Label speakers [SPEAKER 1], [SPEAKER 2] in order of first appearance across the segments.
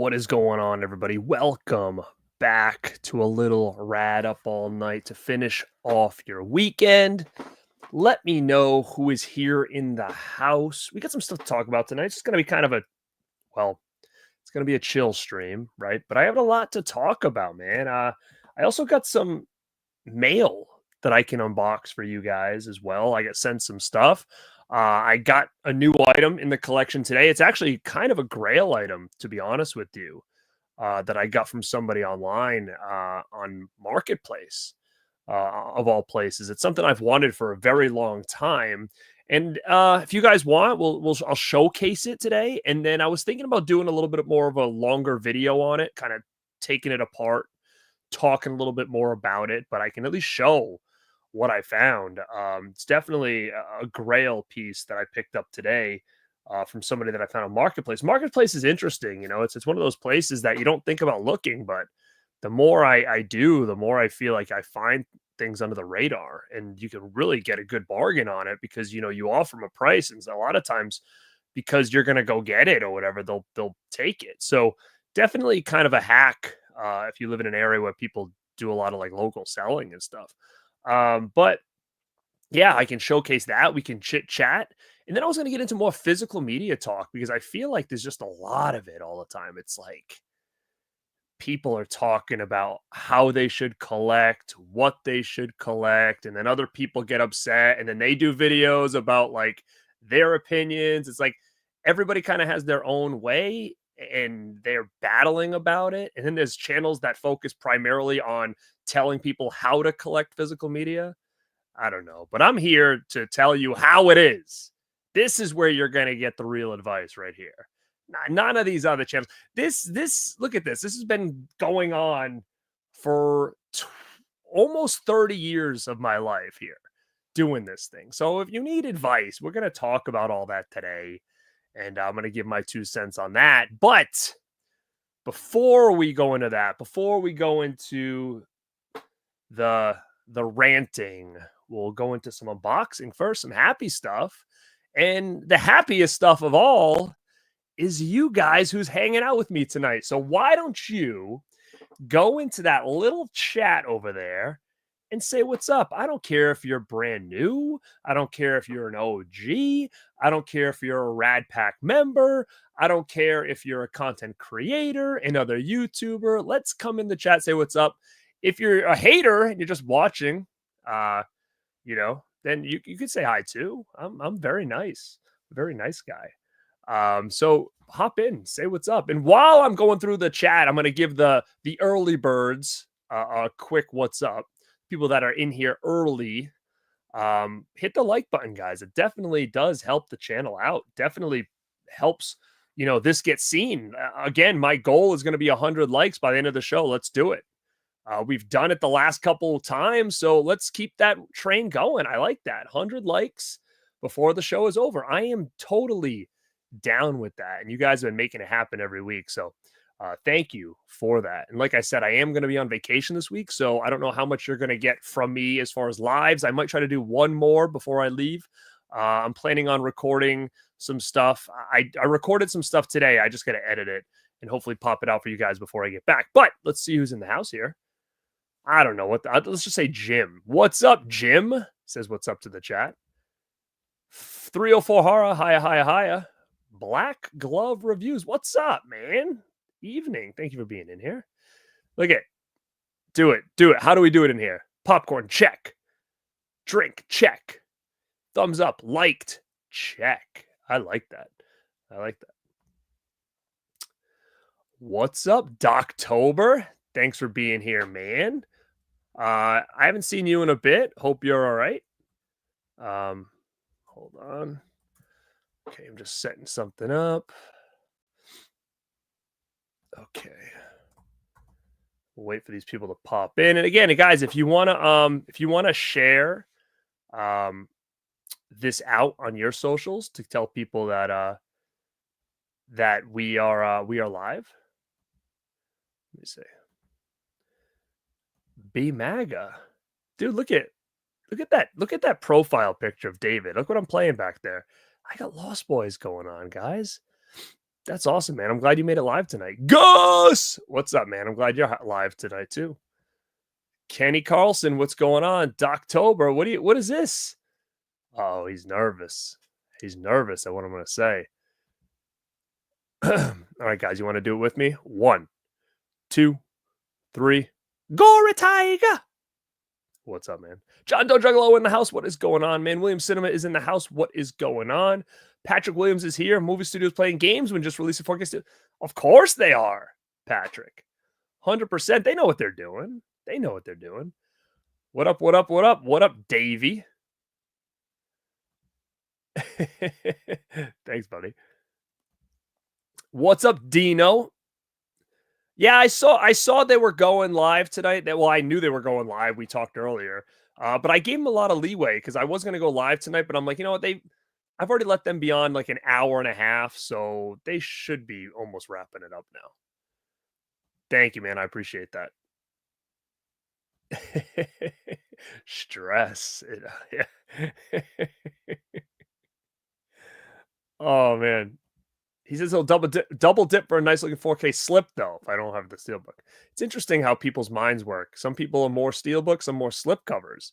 [SPEAKER 1] What is going on, everybody? Welcome back to a little rad up all night to finish off your weekend. Let me know who is here in the house. We got some stuff to talk about tonight. It's going to be kind of it's going to be a chill stream, right? But I have a lot to talk about, man. I also got some mail that I can unbox for you guys as well. I got sent some stuff. I got a new item in the collection today. It's actually kind of a grail item, to be honest with you, that I got from somebody online on Marketplace, of all places. It's something I've wanted for a very long time. And if you guys want, I'll showcase it today. And then I was thinking about doing a little bit more of a longer video on it, kind of taking it apart, talking a little bit more about it, but I can at least show what I found. It's definitely a grail piece that I picked up today from somebody that I found on Marketplace. Marketplace is interesting. It's one of those places that you don't think about looking, but the more I do, the more I feel like I find things under the radar, and you can really get a good bargain on it because you offer them a price, and a lot of times because you're going to go get it or whatever, they'll take it. So definitely kind of a hack if you live in an area where people do a lot of like local selling and stuff. But yeah, I can showcase that. We can chit chat. And then I was going to get into more physical media talk because I feel like there's just a lot of it all the time. It's like people are talking about how they should collect, what they should collect, and then other people get upset and then they do videos about like their opinions. It's like everybody kind of has their own way and they're battling about it. And then there's channels that focus primarily on telling people how to collect physical media. I don't know, but I'm here to tell you how it is. This is where you're going to get the real advice right here. None of these other channels. This look at this. This has been going on for almost 30 years of my life here doing this thing. So if you need advice, we're going to talk about all that today. And I'm going to give my 2 cents on that. But before we go into that, before we go into the ranting, we'll go into some unboxing first, some happy stuff. And the happiest stuff of all is you guys who's hanging out with me tonight. So why don't you go into that little chat over there and say what's up. I don't care if you're brand new. I don't care if you're an OG. I don't care if you're a Radpack member. I don't care if you're a content creator, another YouTuber. Let's come in the chat, say what's up. If you're a hater and you're just watching, then you could say hi too. I'm very nice. Very nice guy. So hop in, say what's up. And while I'm going through the chat, I'm going to give the early birds a quick what's up. People that are in here early, hit the like button, guys. It definitely does help the channel out. Definitely helps, this gets seen. Again, my goal is going to be 100 likes by the end of the show. Let's do it. We've done it the last couple of times, so let's keep that train going. I like that. 100 likes before the show is over. I am totally down with that. And you guys have been making it happen every week. So thank you for that. And like I said, I am going to be on vacation this week, so I don't know how much you're going to get from me as far as lives. I might try to do one more before I leave. I'm planning on recording some stuff. I recorded some stuff today. I just got to edit it and hopefully pop it out for you guys before I get back. But let's see who's in the house here. I don't know let's just say Jim. What's up, Jim? Says what's up to the chat. 304 Hara, hiya. Black Glove Reviews. What's up, man? Evening. Thank you for being in here. Look at do it. How do we do it in here? Popcorn, check. Drink, check. Thumbs up, liked, check. I like that. What's up, Doctober? Thanks for being here, man. I haven't seen you in a bit. Hope you're all right. Hold on. Okay, I'm just setting something up. Okay. We'll wait for these people to pop in. And again, guys, if you wanna share this out on your socials to tell people that that we are live. Let me see. B MAGA. Dude, look at that profile picture of David. Look what I'm playing back there. I got Lost Boys going on, guys. That's awesome, man. I'm glad you made it live tonight. Gus, what's up, man? I'm glad you're live tonight too. Kenny Carlson, what's going on? Doctober, what is this? Oh, he's nervous. He's nervous at what I'm going to say. All right, guys, you want to do it with me? 1, 2, 3. Gore Tiger. What's up, man? John Doe Juggalo in the house. What is going on, man? William Cinema is in the house. What is going on? Patrick Williams is here. Movie studios playing games when just released a forecast. Of course they are, Patrick. 100%. They know what they're doing. They know what they're doing. What up, what up, what up? What up, Davey? Thanks, buddy. What's up, Dino? Yeah, I saw they were going live tonight. Well, I knew they were going live. We talked earlier. But I gave them a lot of leeway because I was going to go live tonight, but I'm like, you know what? I've already let them be on like an hour and a half, so they should be almost wrapping it up now. Thank you, man. I appreciate that. Stress. Yeah. Oh man. He says he'll double dip for a nice looking 4K slip, though, if I don't have the steelbook. It's interesting how people's minds work. Some people are more steelbook, some more slip covers.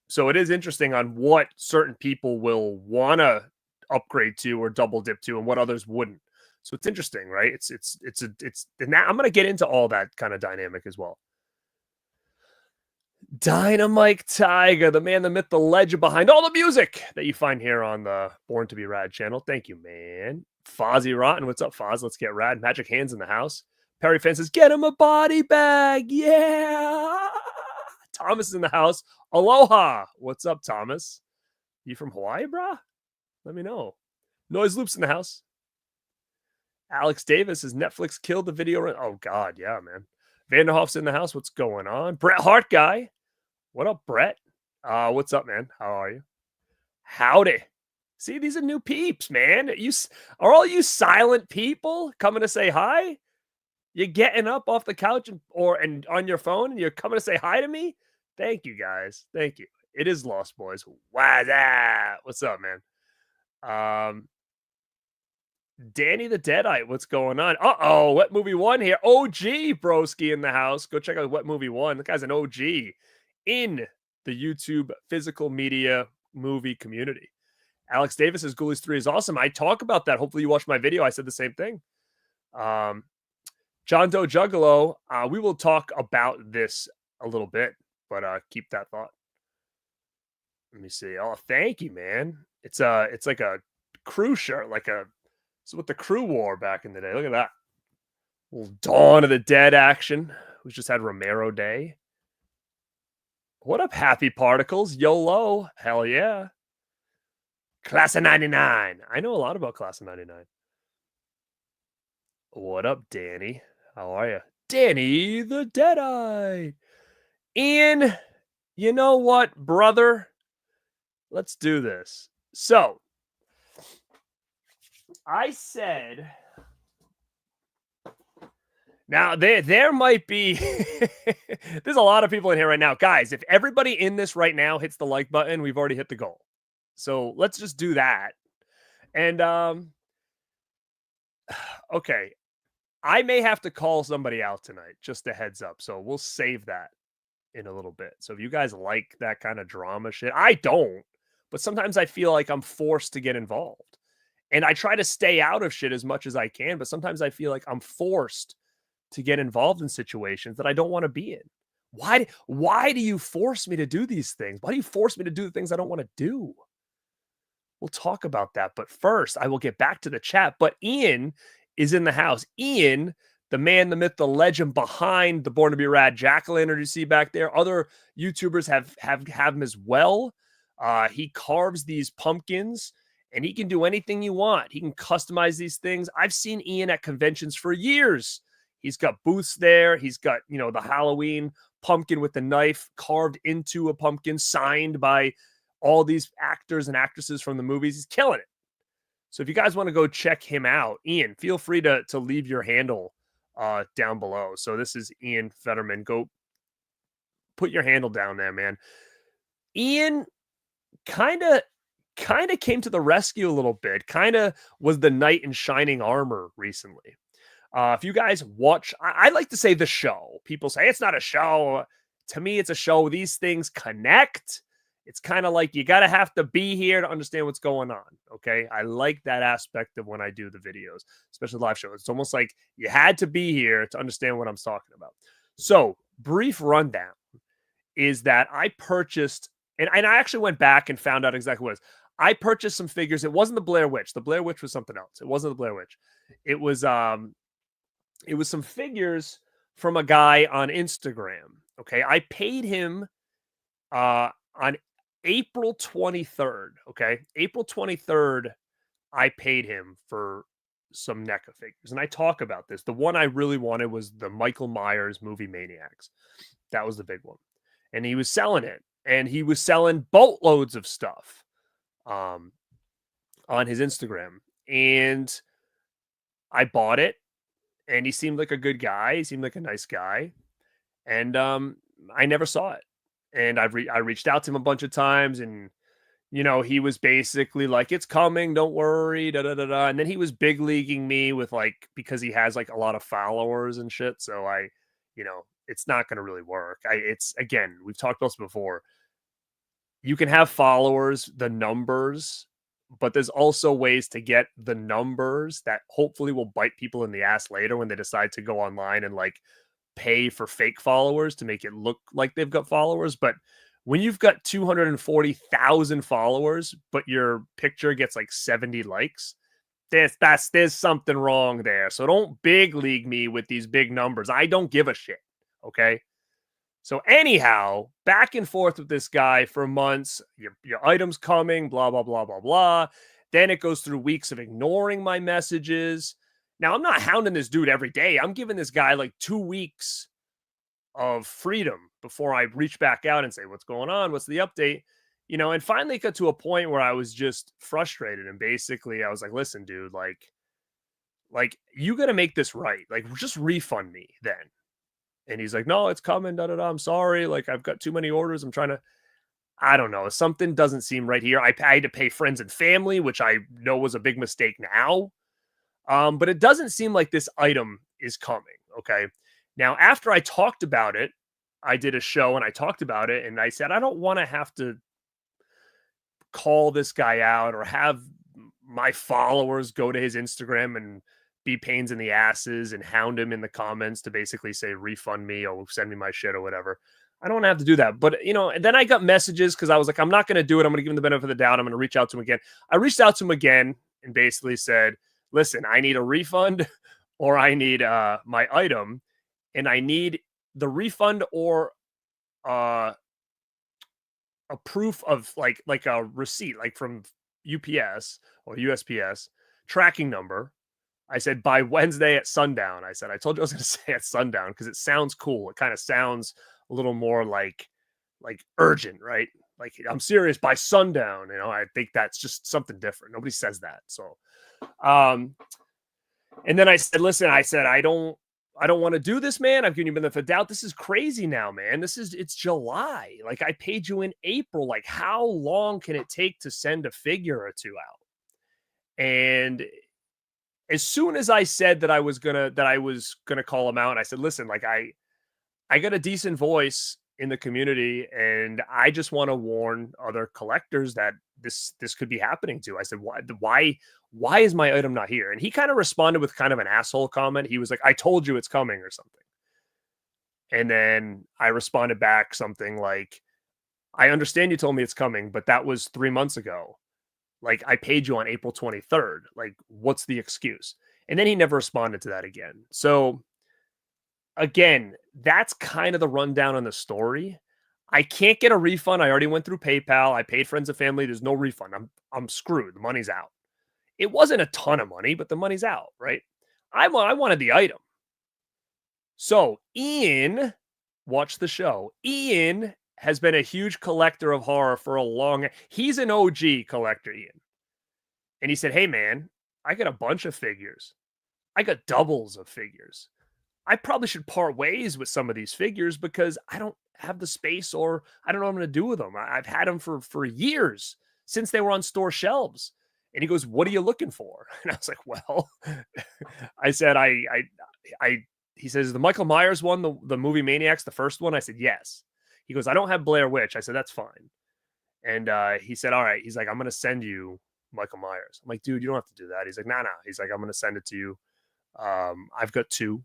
[SPEAKER 1] So it is interesting on what certain people will want to upgrade to or double dip to and what others wouldn't. So it's interesting, right? It's now I'm going to get into all that kind of dynamic as well. Dynamite Tiger, the man, the myth, the legend behind all the music that you find here on the Born to Be Rad channel. Thank you, man. Fozzie Rotten, what's up, Foz? Let's get rad. Magic Hands in the house. Perry Fan says, get him a body bag. Yeah. Thomas is in the house. Aloha. What's up, Thomas? You from Hawaii, brah? Let me know. Noise Loops in the house. Alex Davis says, Netflix killed the video. Oh, God. Yeah, man. Vanderhoff's in the house. What's going on? Bret Hart guy. What up, Brett? What's up, man? How are you? Howdy. See, these are new peeps, man. Are all you silent people coming to say hi? You're getting up off the couch and on your phone and you're coming to say hi to me? Thank you, guys. Thank you. It is Lost Boys. What's up, man? Danny the Deadite, what's going on? Uh-oh, What Movie 1 here. OG Broski in the house. Go check out What Movie 1. The guy's an OG in the YouTube physical media movie community. Alex Davis says Ghoulies 3 is awesome. I talk about that. Hopefully you watched my video. I said the same thing. John Doe Juggalo, we will talk about this a little bit, but keep that thought. Let me see. Oh, thank you, man. It's like a crew shirt, it's what the crew wore back in the day. Look at that. Little Dawn of the Dead action. We just had Romero Day. What up, Happy Particles? YOLO. Hell yeah. Class of 99. I know a lot about Class of 99. What up, Danny? How are you? Danny the Deadeye. Ian, you know what, brother? Let's do this. So, I said, now there might be, there's a lot of people in here right now. Guys, if everybody in this right now hits the like button, we've already hit the goal. So let's just do that. And, okay, I may have to call somebody out tonight, just a heads up. So we'll save that in a little bit. So if you guys like that kind of drama shit, I don't, but sometimes I feel like I'm forced to get involved. And I try to stay out of shit as much as I can, but sometimes I feel like I'm forced to get involved in situations that I don't want to be in. Why do you force me to do these things? Why do you force me to do the things I don't want to do? We'll talk about that. But first, I will get back to the chat. But Ian is in the house. Ian, the man, the myth, the legend behind the Born to Be Rad jack-o'-lantern you see back there. Other YouTubers have him as well. He carves these pumpkins. And he can do anything you want. He can customize these things. I've seen Ian at conventions for years. He's got booths there. He's got, the Halloween pumpkin with the knife carved into a pumpkin, signed by all these actors and actresses from the movies. He's killing it. So if you guys want to go check him out, Ian, feel free to leave your handle down below. So this is Ian Fetterman. Go put your handle down there, man. Ian kind of kind of came to the rescue a little bit, kind of was the knight in shining armor recently. If you guys watch, I like to say the show. People say it's not a show. To me, it's a show. These things connect. It's kind of like you gotta have to be here to understand what's going on. Okay, I like that aspect of when I do the videos, especially live shows. It's almost like you had to be here to understand what I'm talking about. So, brief rundown is that I purchased, and I actually went back and found out exactly what it was. I purchased some figures. It wasn't the Blair Witch. The Blair Witch was something else. It wasn't the Blair Witch. It was some figures from a guy on Instagram. Okay. I paid him on April 23rd. Okay. April 23rd, I paid him for some NECA figures. And I talk about this. The one I really wanted was the Michael Myers movie Maniacs. That was the big one. And he was selling it. And he was selling boatloads of stuff on his Instagram. And I bought it. And he seemed like a good guy. He seemed like a nice guy. And I never saw it. And I reached out to him a bunch of times. And, you know, he was basically like, it's coming. Don't worry. Da, da, da, da. And then he was big leaguing me with like, because he has like a lot of followers and shit. So it's not going to really work. It's again, we've talked about this before. You can have followers, the numbers, but there's also ways to get the numbers that hopefully will bite people in the ass later when they decide to go online and like pay for fake followers to make it look like they've got followers. But when you've got 240,000 followers, but your picture gets like 70 likes, there's something wrong there. So don't big league me with these big numbers. I don't give a shit. Okay. So anyhow, back and forth with this guy for months. Your item's coming, blah, blah, blah, blah, blah. Then it goes through weeks of ignoring my messages. Now, I'm not hounding this dude every day. I'm giving this guy like 2 weeks of freedom before I reach back out and say, what's going on? What's the update? You know, and finally got to a point where I was just frustrated. And basically I was like, listen, dude, like you got to make this right. Like, just refund me then. And he's like, no, it's coming. Da, da, da. I'm sorry. Like, I've got too many orders. I'm trying to, I don't know. Something doesn't seem right here. I had to pay friends and family, which I know was a big mistake now. But it doesn't seem like this item is coming. Okay. Now, after I talked about it, I did a show and I talked about it. And I said, I don't want to have to call this guy out or have my followers go to his Instagram and be pains in the asses and hound him in the comments to basically say refund me or send me my shit or whatever. I don't have to do that. But, you know, and then I got messages because I was like, I'm not going to do it. I'm going to give him the benefit of the doubt. I'm going to reach out to him again. I reached out to him again and basically said, listen, I need a refund or I need my item, and I need the refund or a proof of like a receipt, like from UPS or USPS tracking number. I said by Wednesday at sundown. I said, I told you I was going to say at sundown because it sounds cool. It kind of sounds a little more like urgent, right? Like, I'm serious by sundown. You know, I think that's just something different. Nobody says that. So, and then I said, listen, I said, I don't want to do this, man. I've given you the benefit of the doubt. This is crazy now, man. It's July. Like, I paid you in April. Like, how long can it take to send a figure or two out? And as soon as I said that I was gonna call him out, I said, listen, like I got a decent voice in the community, and I just want to warn other collectors that this could be happening to. I said, why is my item not here? And he kind of responded with kind of an asshole comment. He was like, I told you it's coming or something. And then I responded back something like, I understand you told me it's coming, but that was 3 months ago. Like, I paid you on April 23rd. Like, what's the excuse? And then he never responded to that again. So again, that's kind of the rundown on the story. I can't get a refund. I already went through PayPal. I paid friends and family. There's no refund. I'm screwed. The money's out. It wasn't a ton of money, but the money's out, right? I wanted the item. So Ian, watch the show. Ian has been a huge collector of horror for a long. He's an OG collector, Ian. And he said, hey, man, I got a bunch of figures. I got doubles of figures. I probably should part ways with some of these figures because I don't have the space or I don't know what I'm going to do with them. I've had them for years. since they were on store shelves. And he goes, "What are you looking for?" And I was like, "Well," I said, he says, "The Michael Myers one, the movie Maniacs, the first one?" I said, "Yes." He goes, "I don't have Blair Witch." I said, "That's fine." And he said, "All right." He's like, "I'm going to send you Michael Myers." I'm like, "Dude, you don't have to do that." He's like, "Nah." He's like, "I'm going to send it to you. I've got 2."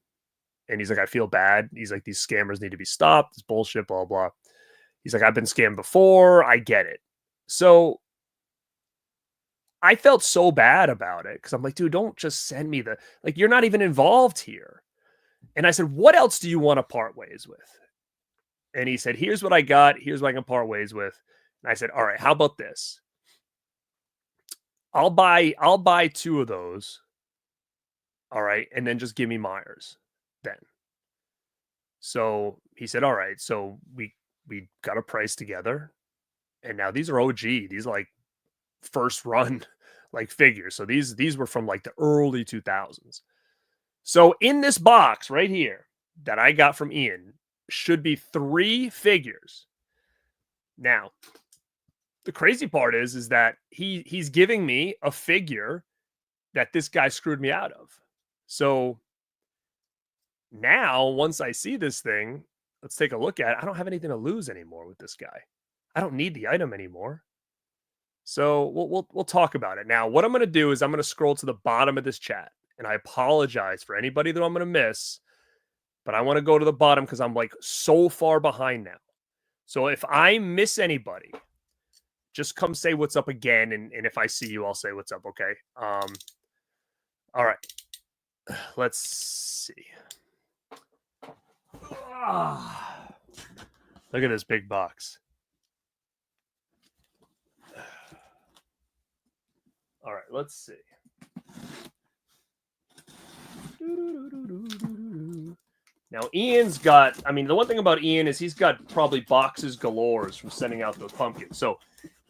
[SPEAKER 1] And he's like, "I feel bad." He's like, "These scammers need to be stopped. It's bullshit, blah, blah." He's like, "I've been scammed before. I get it." So I felt so bad about it because I'm like, "Dude, don't just send me like, you're not even involved here." And I said, "What else do you want to part ways with?" And he said, "Here's what I got. Here's what I can part ways with." And I said, "All right, how about this? I'll buy 2 of those. All right, and then just give me Myers then." So he said, "All right." So we got a price together, and now these are OG. These are like first run like figures. So these were from like the early 2000s. So in this box right here that I got from Ian should be 3 figures. Now, the crazy part is that he's giving me a figure that this guy screwed me out of. So now, once I see this thing, let's take a look at it. I don't have anything to lose anymore with this guy. I don't need the item anymore. So we'll talk about it. Now, what I'm going to do is I'm going to scroll to the bottom of this chat, and I apologize for anybody that I'm going to miss, but I want to go to the bottom because I'm like so far behind now. So if I miss anybody, just come say what's up again, and if I see you, I'll say what's up. Okay. All right. Let's see. Look at this big box. All right, let's see. Now, Ian's got, I mean, the one thing about Ian is he's got probably boxes galores from sending out those pumpkins. So,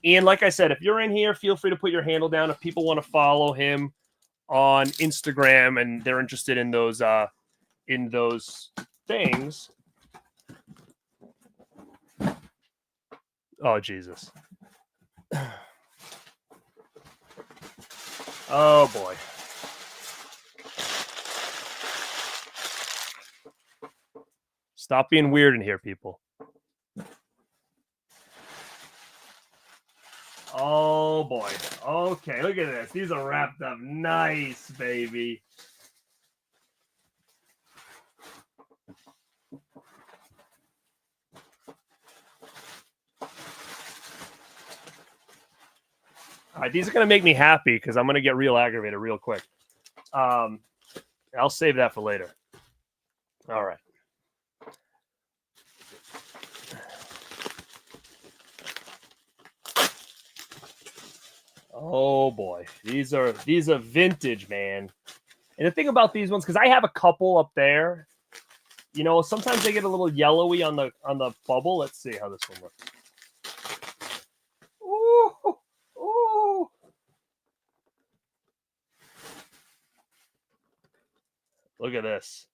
[SPEAKER 1] Ian, like I said, if you're in here, feel free to put your handle down. If people want to follow him on Instagram and they're interested in those things. Oh, Jesus. Oh, boy. Stop being weird in here, people. Oh, boy. Okay, look at this. These are wrapped up nice, baby. All right, these are going to make me happy because I'm going to get real aggravated real quick. I'll save that for later. All right. Oh boy, these are vintage, man. And the thing about these ones, because I have a couple up there, you know, sometimes they get a little yellowy on the bubble. Let's see how this one looks. Ooh, ooh. Look at this.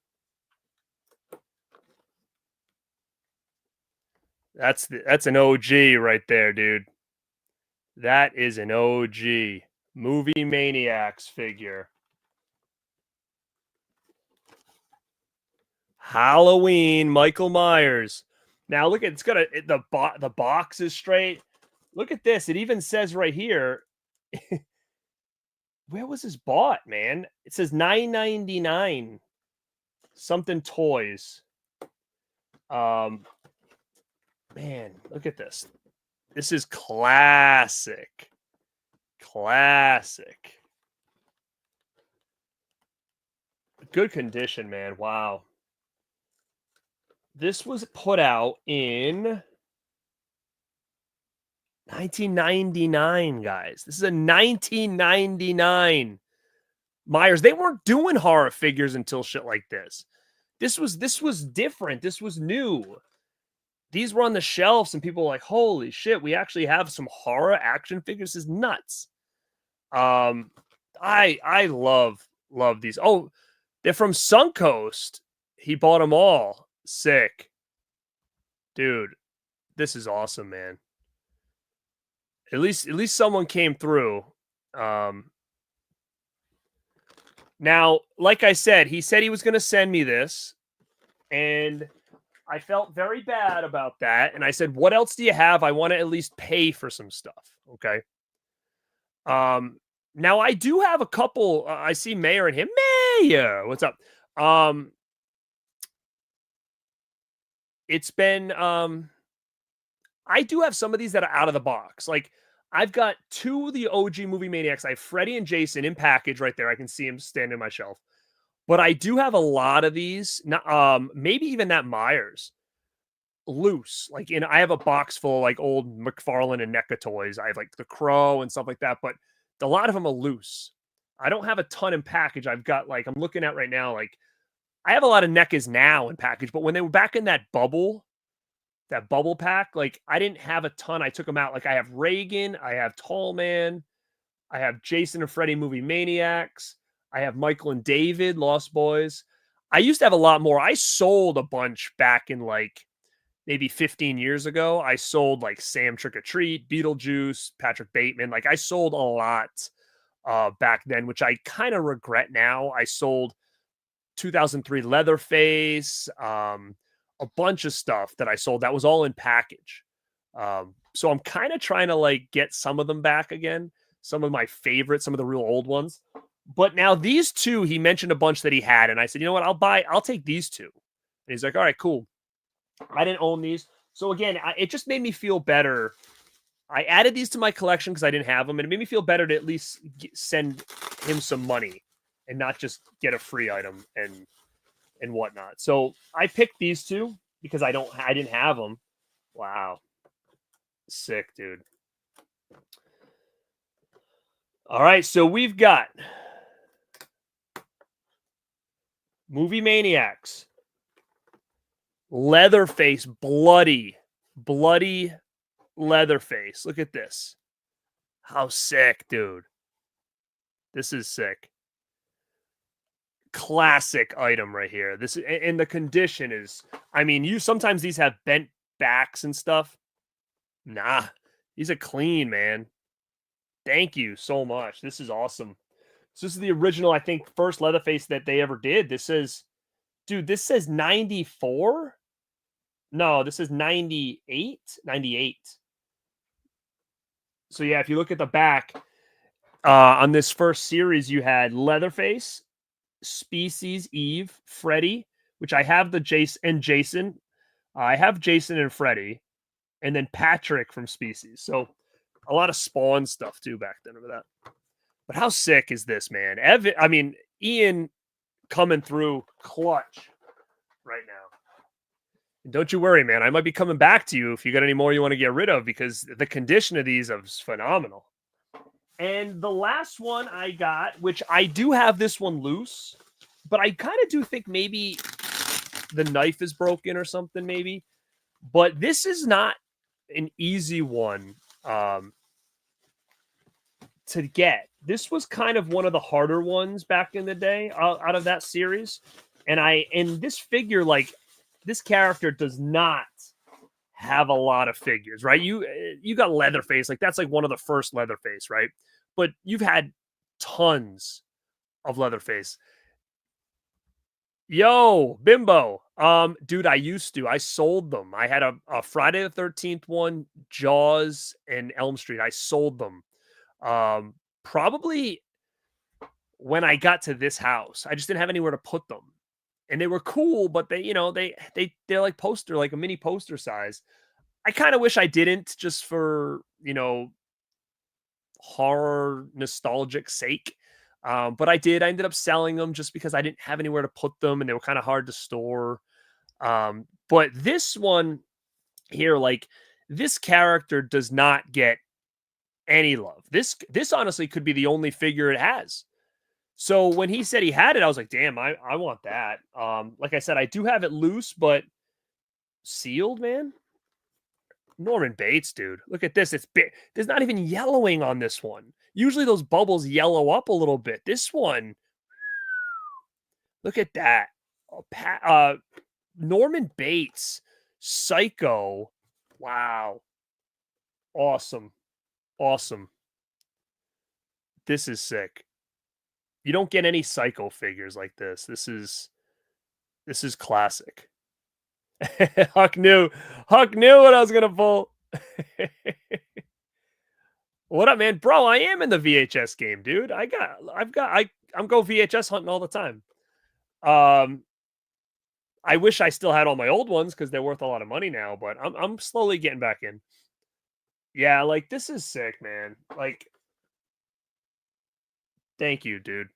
[SPEAKER 1] That's an OG right there, dude. That is an OG Movie Maniacs figure. Halloween Michael Myers. Now look at, it's got the box is straight. Look at this. It even says right here. Where was this bought, man? It says $9.99. Something toys. Man, look at this. This is classic. Classic. Good condition, man. Wow. This was put out in 1999, guys. This is a 1999 Myers. They weren't doing horror figures until shit like this. This was different. This was new. These were on the shelves, and people were like, "Holy shit, we actually have some horror action figures." This is nuts. I love these. Oh, they're from Suncoast. He bought them all. Sick. Dude, this is awesome, man. At least someone came through. Um, Now, like I said, he said he was going to send me this, and I felt very bad about that. And I said, "What else do you have? I want to at least pay for some stuff." Okay. Um, Now I do have a couple. I see Mayor and him. Mayor, what's up? Um, it's been I do have some of these that are out of the box. Like I've got two of the OG movie maniacs. I have Freddie and Jason in package right there. I can see him standing on my shelf. But I do have a lot of these. Maybe even that Myers loose. Like I have a box full of like old McFarlane and NECA toys. I have like the Crow and stuff like that. But a lot of them are loose. I don't have a ton in package. I've got like I'm looking at right now. Like I have a lot of NECAs now in package. But when they were back in that bubble pack, like I didn't have a ton. I took them out. Like I have Reagan. I have Tall Man. I have Jason and Freddie Movie Maniacs. I have Michael and David, Lost Boys. I used to have a lot more. I sold a bunch back in like maybe 15 years ago. I sold like Sam Trick or Treat, Beetlejuice, Patrick Bateman. Like I sold a lot back then, which I kind of regret now. I sold 2003 Leatherface, a bunch of stuff that I sold that was all in package. So I'm kind of trying to like get some of them back again. Some of my favorites, some of the real old ones. But now these two, he mentioned a bunch that he had, and I said, you know what, I'll take these two. And he's like, all right, cool. I didn't own these. So again, it just made me feel better. I added these to my collection because I didn't have them, and it made me feel better to at least send him some money and not just get a free item and whatnot. So I picked these two because I didn't have them. Wow. Sick, dude. All right, so we've got Movie Maniacs, Leatherface, bloody Leatherface. Look at this. How sick, dude. This is sick. Classic item right here. This and the condition is, I mean, sometimes these have bent backs and stuff. Nah, these are clean, man. Thank you so much. This is awesome. So this is the original, I think, first Leatherface that they ever did. This says 94. No, this is 98. 98. So yeah, if you look at the back, on this first series, you had Leatherface, Species, Eve, Freddy, which I have the Jason. I have Jason and Freddy, and then Patrick from Species. So a lot of Spawn stuff too back then over that. But how sick is this, man? Ian coming through clutch right now. And don't you worry, man. I might be coming back to you if you got any more you want to get rid of, because the condition of these is phenomenal. And the last one I got, which I do have this one loose, but I kind of do think maybe the knife is broken or something, maybe. But this is not an easy one to get. This was kind of one of the harder ones back in the day out of that series. And this figure, like, this character does not have a lot of figures, right? You got Leatherface, like that's like one of the first Leatherface, right? But you've had tons of Leatherface. Yo, Bimbo. Dude, I sold them. I had a Friday the 13th one, Jaws, and Elm Street. I sold them. Probably when I got to this house. I just didn't have anywhere to put them. And they were cool, but they're like poster, like a mini poster size. I kind of wish I didn't, just for, horror nostalgic sake. But I did. I ended up selling them just because I didn't have anywhere to put them, and they were kind of hard to store. But this one here, like, this character does not get any love. This honestly could be the only figure it has. So when he said he had it, I was like, damn, I want that. Like I said, I do have it loose, but sealed, man. Norman Bates, dude. Look at this. There's not even yellowing on this one. Usually those bubbles yellow up a little bit. This one, look at that. Norman Bates, Psycho. Wow. Awesome. Awesome. This is sick. You don't get any psycho figures like this. This is classic. Huck knew. Huck knew what I was gonna pull. What up, man? Bro, I am in the VHS game, dude. I'm go VHS hunting all the time. Um, I wish I still had all my old ones because they're worth a lot of money now, but I'm slowly getting back in. Yeah, like this is sick, man. Like, thank you, dude.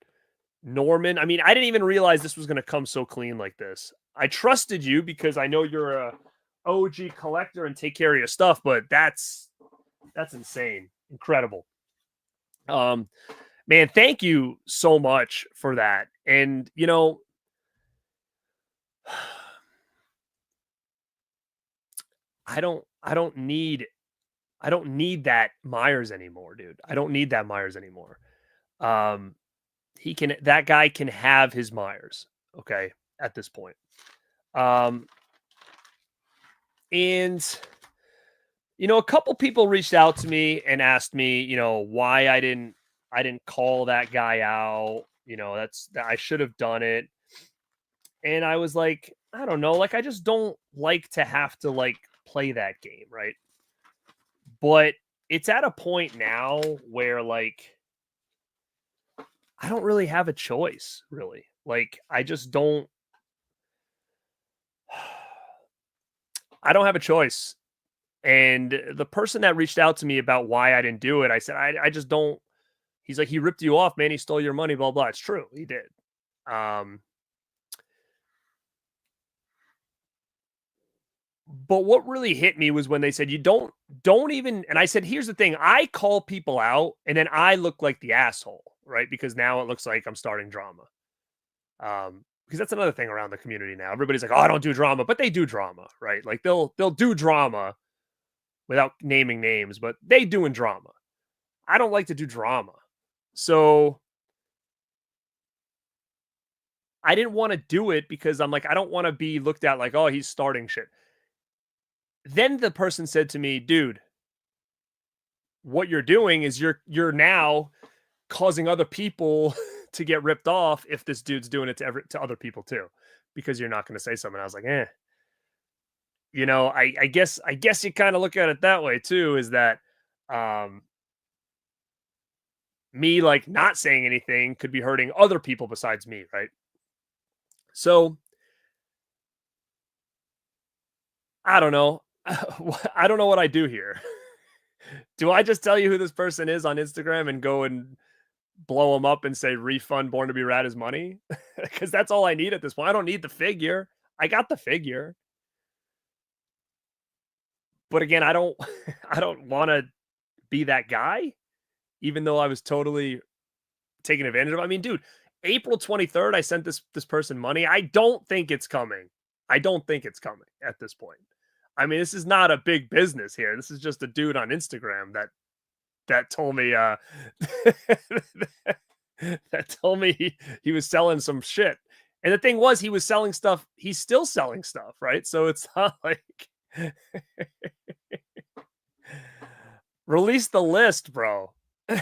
[SPEAKER 1] Norman. I mean, I didn't even realize this was gonna come so clean like this. I trusted you because I know you're a OG collector and take care of your stuff, but that's insane. Incredible. Um, man, thank you so much for that. And I don't need that Myers anymore, dude. I don't need that Myers anymore. Um, that guy can have his Myers, okay, at this point. Um, and a couple people reached out to me and asked me, why I didn't call that guy out. I should have done it. And I was like, I don't know, like I just don't like to have to like play that game, right? But it's at a point now where like I don't really have a choice, really. Like I just don't I don't have a choice. And the person that reached out to me about why I didn't do it, I said, I just don't. He's like, he ripped you off, man. He stole your money, blah, blah. It's true. He did. Um, but what really hit me was when they said, you don't even, and I said, here's the thing. I call people out and then I look like the asshole, right? Because now it looks like I'm starting drama. Because that's another thing around the community now. Everybody's like, oh, I don't do drama, but they do drama, right? Like they'll do drama without naming names, but they doing drama. I don't like to do drama. So I didn't want to do it because I'm like, I don't want to be looked at like, oh, he's starting shit. Then the person said to me, dude, what you're doing is you're now causing other people to get ripped off if this dude's doing it to other people too, because you're not going to say something. I was like, I guess you kind of look at it that way too, is that um me like not saying anything could be hurting other people besides me, right? So I don't know. I don't know what I do here. Do I just tell you who this person is on Instagram and go and blow them up and say refund Born to Be Rad his money? Because that's all I need at this point. I don't need the figure. I got the figure. But again, I don't I don't want to be that guy, even though I was totally taken advantage of. I mean, dude, April 23rd, I sent this person money. I don't think it's coming. I don't think it's coming at this point. I mean, this is not a big business here. This is just a dude on Instagram that told me that told me he was selling some shit. And the thing was, he was selling stuff. He's still selling stuff, right? So it's not like release the list, bro. All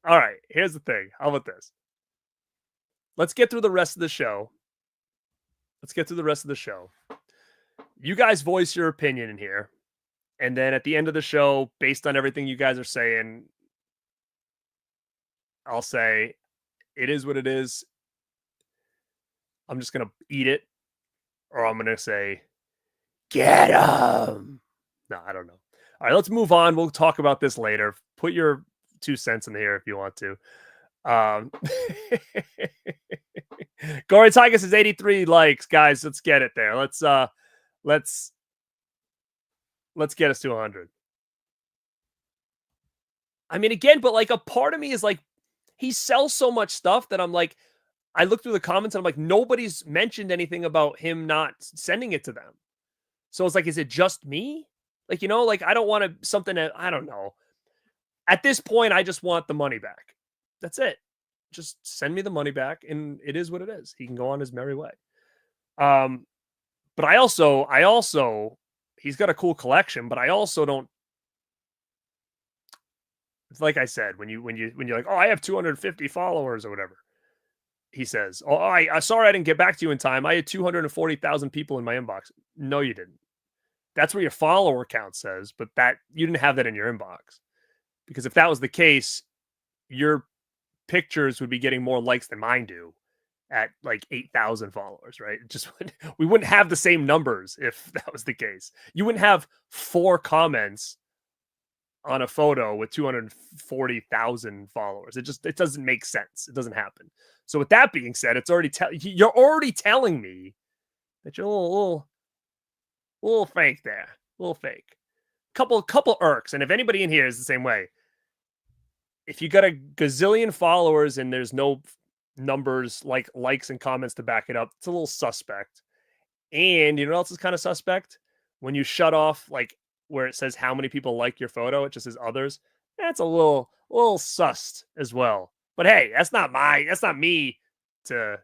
[SPEAKER 1] right, here's the thing. How about this? Let's get through the rest of the show. Let's get through the rest of the show. You guys voice your opinion in here. And then at the end of the show, based on everything you guys are saying, I'll say it is what it is. I'm just going to eat it. Or I'm going to say, get him. No, I don't know. All right, let's move on. We'll talk about this later. Put your 2 cents in here if you want to. Gory Tiger is 83 likes, guys. Let's get it there. Let's get us to 100. I mean, again, but like a part of me is like, he sells so much stuff that I'm like, I look through the comments and I'm like, nobody's mentioned anything about him not sending it to them. So it's like, is it just me? Like, like I don't want to something that I don't know. At this point, I just want the money back. That's it. Just send me the money back, and it is what it is. He can go on his merry way. But I also, he's got a cool collection, but I also don't. It's like I said, when you're like, oh, I have 250 followers or whatever. He says, oh, I sorry I didn't get back to you in time. I had 240,000 people in my inbox. No, you didn't. That's what your follower count says, but that you didn't have that in your inbox. Because if that was the case, your pictures would be getting more likes than mine do at like 8,000 followers, right? We wouldn't have the same numbers if that was the case. You wouldn't have 4 comments on a photo with 240,000 followers. It doesn't make sense. It doesn't happen. So with that being said, you're already telling me that you're a little fake there, a little fake. Couple irks, and if anybody in here is the same way, if you got a gazillion followers and there's no numbers like likes and comments to back it up, it's a little suspect. And you know what else is kind of suspect? When you shut off like where it says how many people like your photo, it just says others. That's a little sussed as well. But hey, that's not me to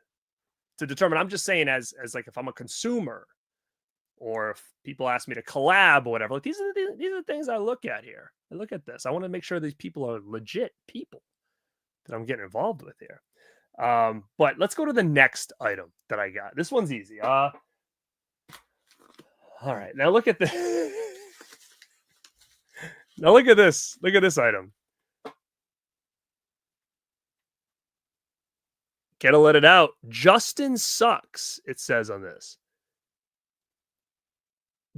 [SPEAKER 1] determine. I'm just saying as like if I'm a consumer or if people ask me to collab or whatever, like these are the things I look at here. I look at this. I want to make sure these people are legit people that I'm getting involved with here. But let's go to the next item that I got. This one's easy. All right. Now look at the Now look at this. Look at this item. Gotta let it out. Justin sucks, it says on this.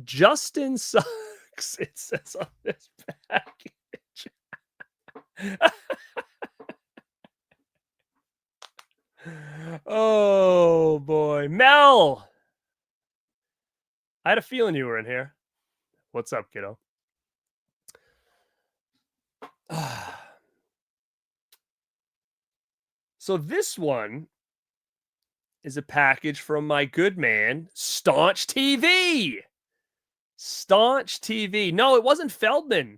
[SPEAKER 1] Justin sucks, it says on this package. Oh boy. Mel! I had a feeling you were in here. What's up, kiddo? So this one is a package from my good man, Staunch TV. Staunch TV. No, it wasn't Feldman.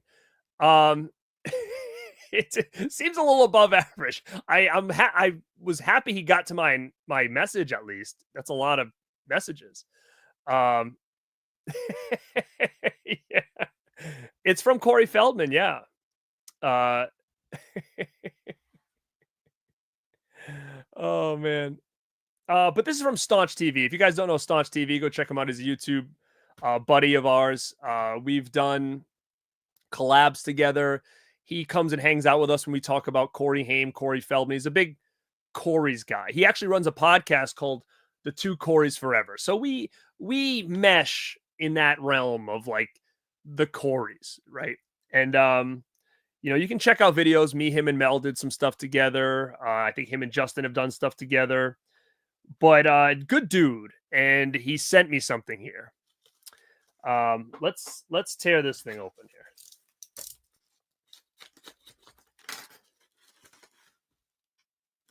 [SPEAKER 1] It seems a little above average. I was happy he got to my message at least. That's a lot of messages. Yeah. It's from Corey Feldman, yeah. Oh man. But this is from Staunch TV. If you guys don't know Staunch TV, go check him out. He's a YouTube buddy of ours. We've done collabs together. He comes and hangs out with us when we talk about Corey Haim, Corey Feldman. He's a big Corey's guy. He actually runs a podcast called The Two Coreys Forever. So we mesh in that realm of like the Coreys, right? And you can check out videos. Me, him, and Mel did some stuff together. I think him and Justin have done stuff together. But good dude, and he sent me something here. Let's tear this thing open here.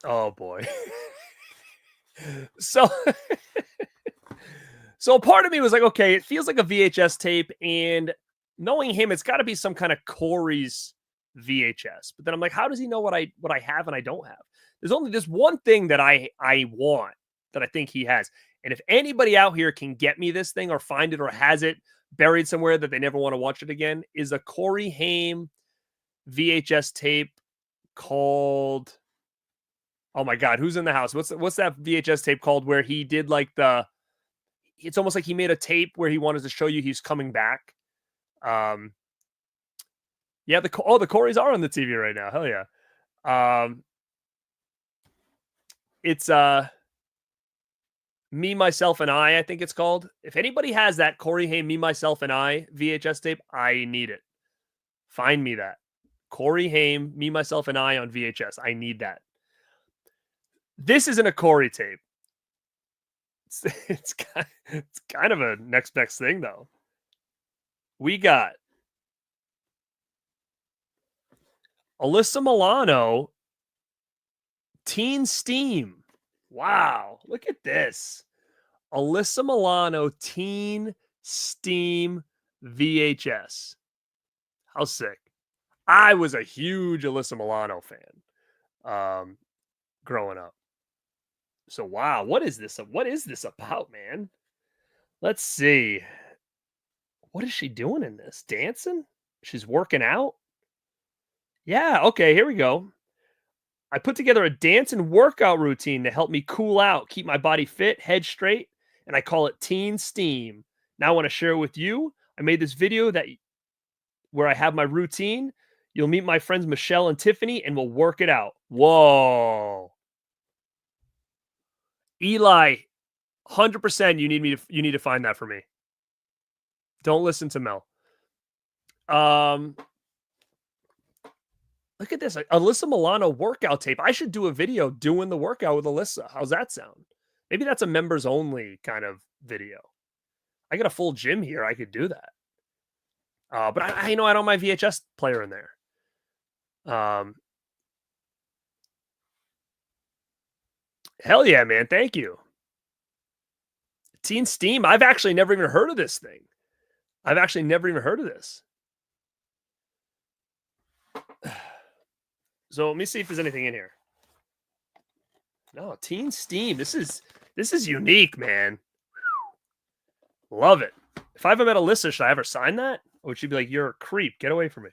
[SPEAKER 1] Oh boy. So part of me was like, okay, it feels like a VHS tape, and knowing him, it's got to be some kind of Corey's VHS. But then I'm like, how does he know what I have and I don't have? There's only this one thing that I want that I think he has. And if anybody out here can get me this thing or find it or has it buried somewhere that they never want to watch it again, is a Corey Haim VHS tape called, oh my God, who's in the house? What's that VHS tape called where he did like it's almost like he made a tape where he wanted to show you he's coming back. Yeah, the Coreys are on the TV right now. Hell yeah. It's Me, Myself, and I think it's called. If anybody has that Corey Haim, Me, Myself, and I VHS tape, I need it. Find me that. Corey Haim, Me, Myself, and I on VHS. I need that. This isn't a Corey tape. It's kind of a next best thing, though. We got Alyssa Milano, Teen Steam. Wow, look at this. Alyssa Milano, Teen Steam VHS. How sick. I was a huge Alyssa Milano fan growing up. So, wow, what is this? What is this about, man? Let's see. What is she doing in this? Dancing? She's working out? Yeah, okay, here we go. I put together a dance and workout routine to help me cool out, keep my body fit, head straight, and I call it Teen Steam. Now I want to share it with you. I made this video where I have my routine. You'll meet my friends Michelle and Tiffany and we'll work it out. Whoa. Eli, 100% you need to find that for me. Don't listen to Mel. Um Look at this. Alyssa Milano workout tape. I should do a video doing the workout with Alyssa. How's that sound? Maybe that's a members only kind of video. I got a full gym here. I could do that. But I know I don't have my VHS player in there. Um, Hell yeah, man. Thank you. Teen Steam. I've actually never even heard of this thing. I've actually never even heard of this. So let me see if there's anything in here. No, Teen Steam. This is unique, man. Love it. If I ever met Alyssa, should I ever sign that? Or would she be like, "You're a creep. Get away from me"?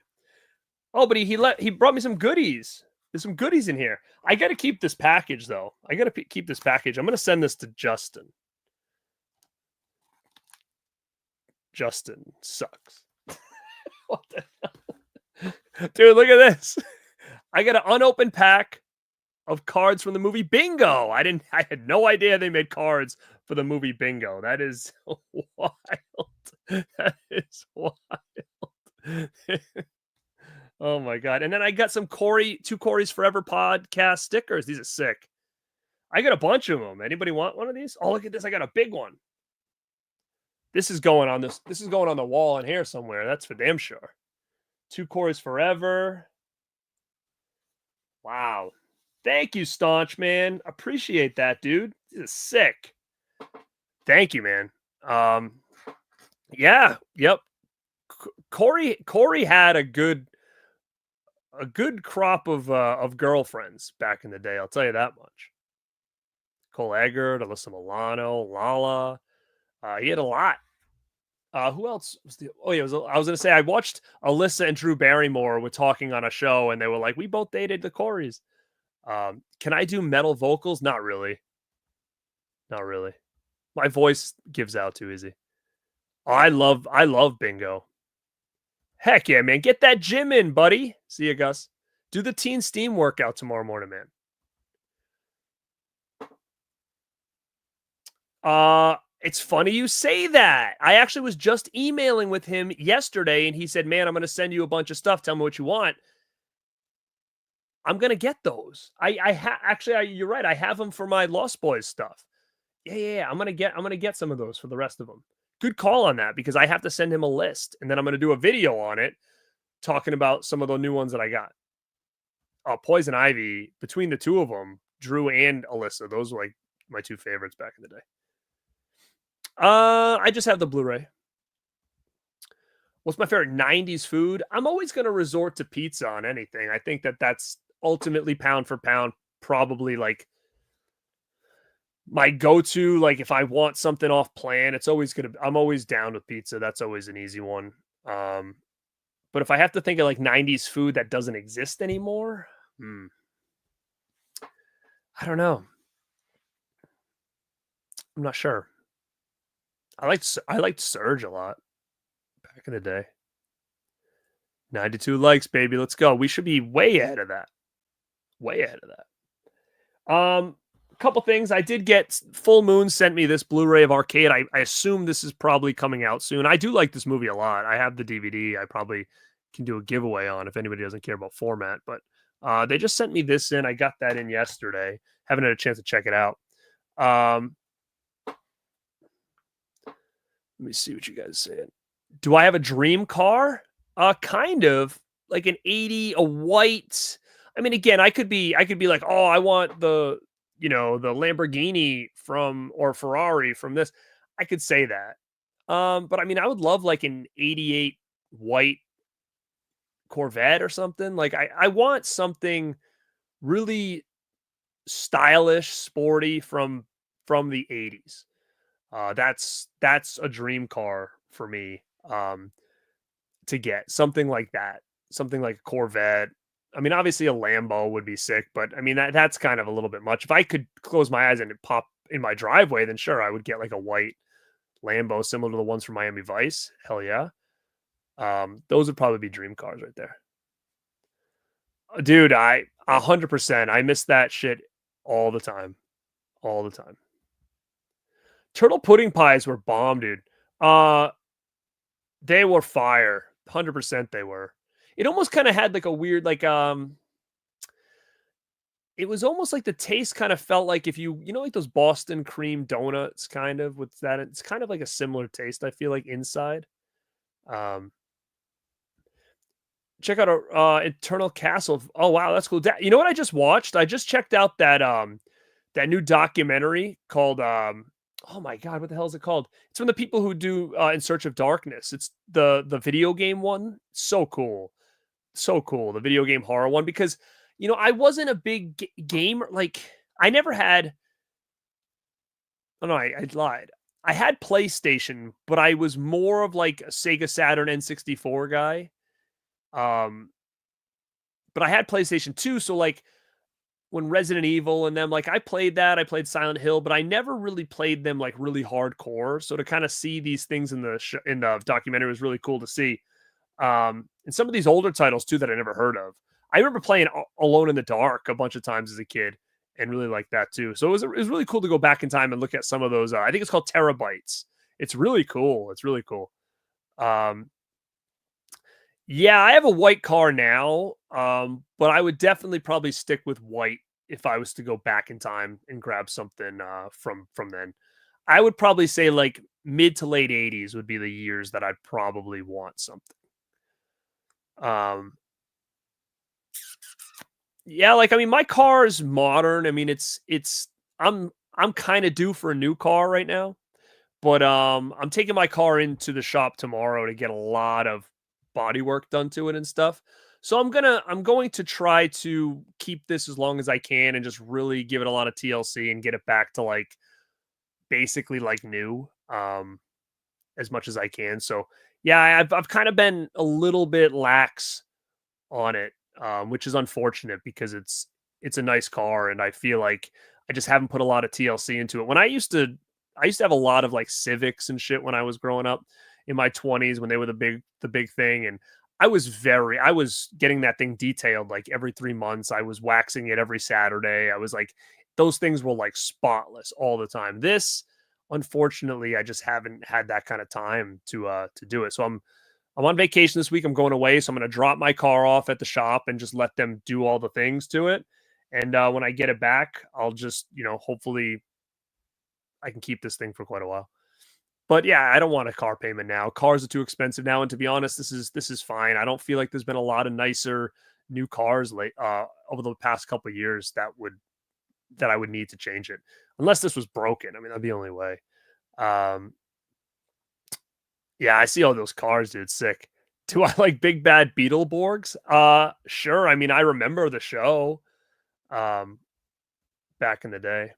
[SPEAKER 1] Oh, but he brought me some goodies. There's some goodies in here. I got to keep this package though. I got to keep this package. I'm going to send this to Justin. Justin sucks. What the hell? Dude, look at this. I got an unopened pack of cards from the movie Bingo. I had no idea they made cards for the movie Bingo. That is wild. That is wild. Oh my god. And then I got some two Corey's Forever podcast stickers. These are sick. I got a bunch of them. Anybody want one of these? Oh, look at this. I got a big one. This is going on the wall in here somewhere. That's for damn sure. Two Corey's Forever. Wow. Thank you, Staunch, man. Appreciate that, dude. This is sick. Thank you, man. Yeah, yep. Corey had a good crop of girlfriends back in the day. I'll tell you that much. Cole Eggert, Alyssa Milano, Lala. He had a lot. Who else was the? Oh yeah, I was gonna say I watched Alyssa and Drew Barrymore were talking on a show, and they were like, "We both dated the Coreys." Can I do metal vocals? Not really. Not really. My voice gives out too easy. Oh, I love Bingo. Heck yeah, man. Get that gym in, buddy. See you, Gus. Do the Teen Steam workout tomorrow morning, man. It's funny you say that. I actually was just emailing with him yesterday, and he said, "Man, I'm going to send you a bunch of stuff. Tell me what you want." I'm going to get those. You're right. I have them for my Lost Boys stuff. Yeah. I'm going to get some of those for the rest of them. Good call on that because I have to send him a list, and then I'm going to do a video on it talking about some of the new ones that I got. Poison Ivy, between the two of them, Drew and Alyssa, those were like my two favorites back in the day. I just have the Blu-ray. What's my favorite 90s food? I'm always going to resort to pizza on anything. I think that's ultimately pound for pound probably like my go-to. Like if I want something off plan, I'm always down with pizza. That's always an easy one. But if I have to think of like 90s food that doesn't exist anymore, I don't know. I'm not sure. I liked Surge a lot back in the day. 92 likes, baby. Let's go. We should be way ahead of that. Way ahead of that. A couple things. I did get Full Moon sent me this Blu-ray of Arcade. I assume this is probably coming out soon. I do like this movie a lot. I have the DVD. I probably can do a giveaway on if anybody doesn't care about format. But they just sent me this in. I got that in yesterday. Haven't had a chance to check it out. Let me see what you guys are saying. Do I have a dream car? Kind of like an 80, a white. I mean, again, I could be like, oh, I want the Lamborghini or Ferrari from this. I could say that. But I mean, I would love like an 88 white Corvette or something. Like I want something really stylish, sporty from the 80s. That's a dream car for me. To get something like that, something like a Corvette, I mean, obviously a Lambo would be sick, but I mean that's kind of a little bit much. If I could close my eyes and it pop in my driveway, then sure, I would get like a white Lambo similar to the ones from Miami Vice. Hell yeah. Those would probably be dream cars right there. Dude, 100%. I miss that shit all the time. All the time. Turtle pudding pies were bomb, dude. Uh they were fire. 100% they were. It almost kind of had like a weird it was almost like the taste kind of felt like if you know like those Boston cream donuts kind of with that it's kind of like a similar taste I feel like inside. Um check out a Eternal Castle. Oh wow, that's cool. You know what I just watched? I just checked out that new documentary called oh my god, what the hell is it called? It's from the people who do In Search of Darkness. It's the video game one. So cool. So cool. The video game horror one because I wasn't a big gamer like I never had oh no, I lied. I had PlayStation, but I was more of like a Sega Saturn N64 guy. Um but I had PlayStation 2 so like when Resident Evil and them, like I played that, I played Silent Hill, but I never really played them like really hardcore. So to kind of see these things in the documentary was really cool to see. And some of these older titles too that I never heard of. I remember playing Alone in the Dark a bunch of times as a kid and really liked that too. So it was really cool to go back in time and look at some of those. I think it's called Terabytes. It's really cool. It's really cool. Um, yeah, I have a white car now, but I would definitely probably stick with white if I was to go back in time and grab something from then. I would probably say like mid to late 80s would be the years that I'd probably want something. Um, yeah, like I mean, my car is modern. I mean, I'm kind of due for a new car right now. But, I'm taking my car into the shop tomorrow to get a lot of body work done to it and stuff. So I'm going to try to keep this as long as I can and just really give it a lot of TLC and get it back to, like, basically like new, as much as I can. So, yeah, I've kinda been a little bit lax on it, which is unfortunate because it's a nice car, and I feel like I just haven't put a lot of TLC into it. When I used to have a lot of like Civics and shit when I was growing up in my 20s when they were the big thing, and I was getting that thing detailed like every 3 months. I was waxing it every Saturday. I was like those things were like spotless all the time. This, unfortunately, I just haven't had that kind of time to do it. So I'm on vacation this week. I'm going away, so I'm going to drop my car off at the shop and just let them do all the things to it. And when I get it back, I'll just, hopefully I can keep this thing for quite a while. But yeah, I don't want a car payment now. Cars are too expensive now, and to be honest, this is fine. I don't feel like there's been a lot of nicer new cars late over the past couple of years that I would need to change it, unless this was broken. I mean, that'd be the only way. Um, Yeah, I see all those cars, dude. Sick. Do I like Big Bad Beetleborgs? Sure. I mean, I remember the show um back in the day.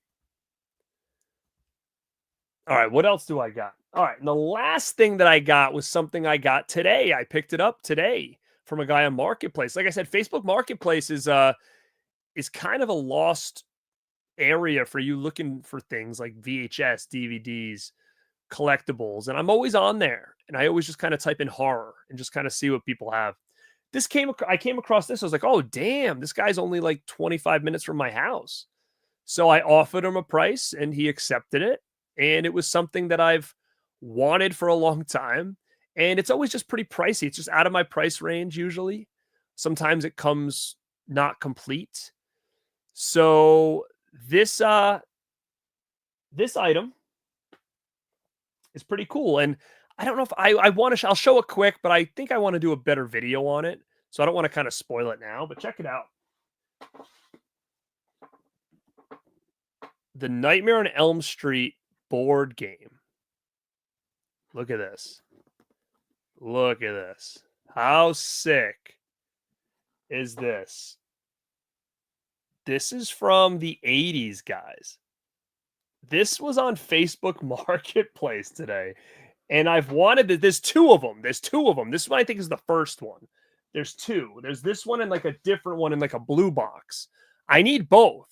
[SPEAKER 1] All right, what else do I got? All right, and the last thing that I got was something I got today. I picked it up today from a guy on Marketplace. Like I said, Facebook Marketplace is kind of a lost area for you looking for things like VHS, DVDs, collectibles, and I'm always on there, and I always just kind of type in horror and just kind of see what people have. I came across this. I was like, oh damn, this guy's only like 25 minutes from my house. So I offered him a price, and he accepted it, and it was something that I've wanted for a long time, and it's always just pretty pricey. It's just out of my price range usually. Sometimes it comes not complete. So this item is pretty cool. And I don't know if I want to, I'll show it quick, but I think I want to do a better video on it. So I don't want to kind of spoil it now, but check it out. The Nightmare on Elm Street board game. Look at this. Look at this. How sick is this? This is from the 80s, guys. This was on Facebook Marketplace today. And I've wanted that. There's two of them. There's two of them. This one I think is the first one. There's two. There's this one and like a different one in like a blue box. I need both.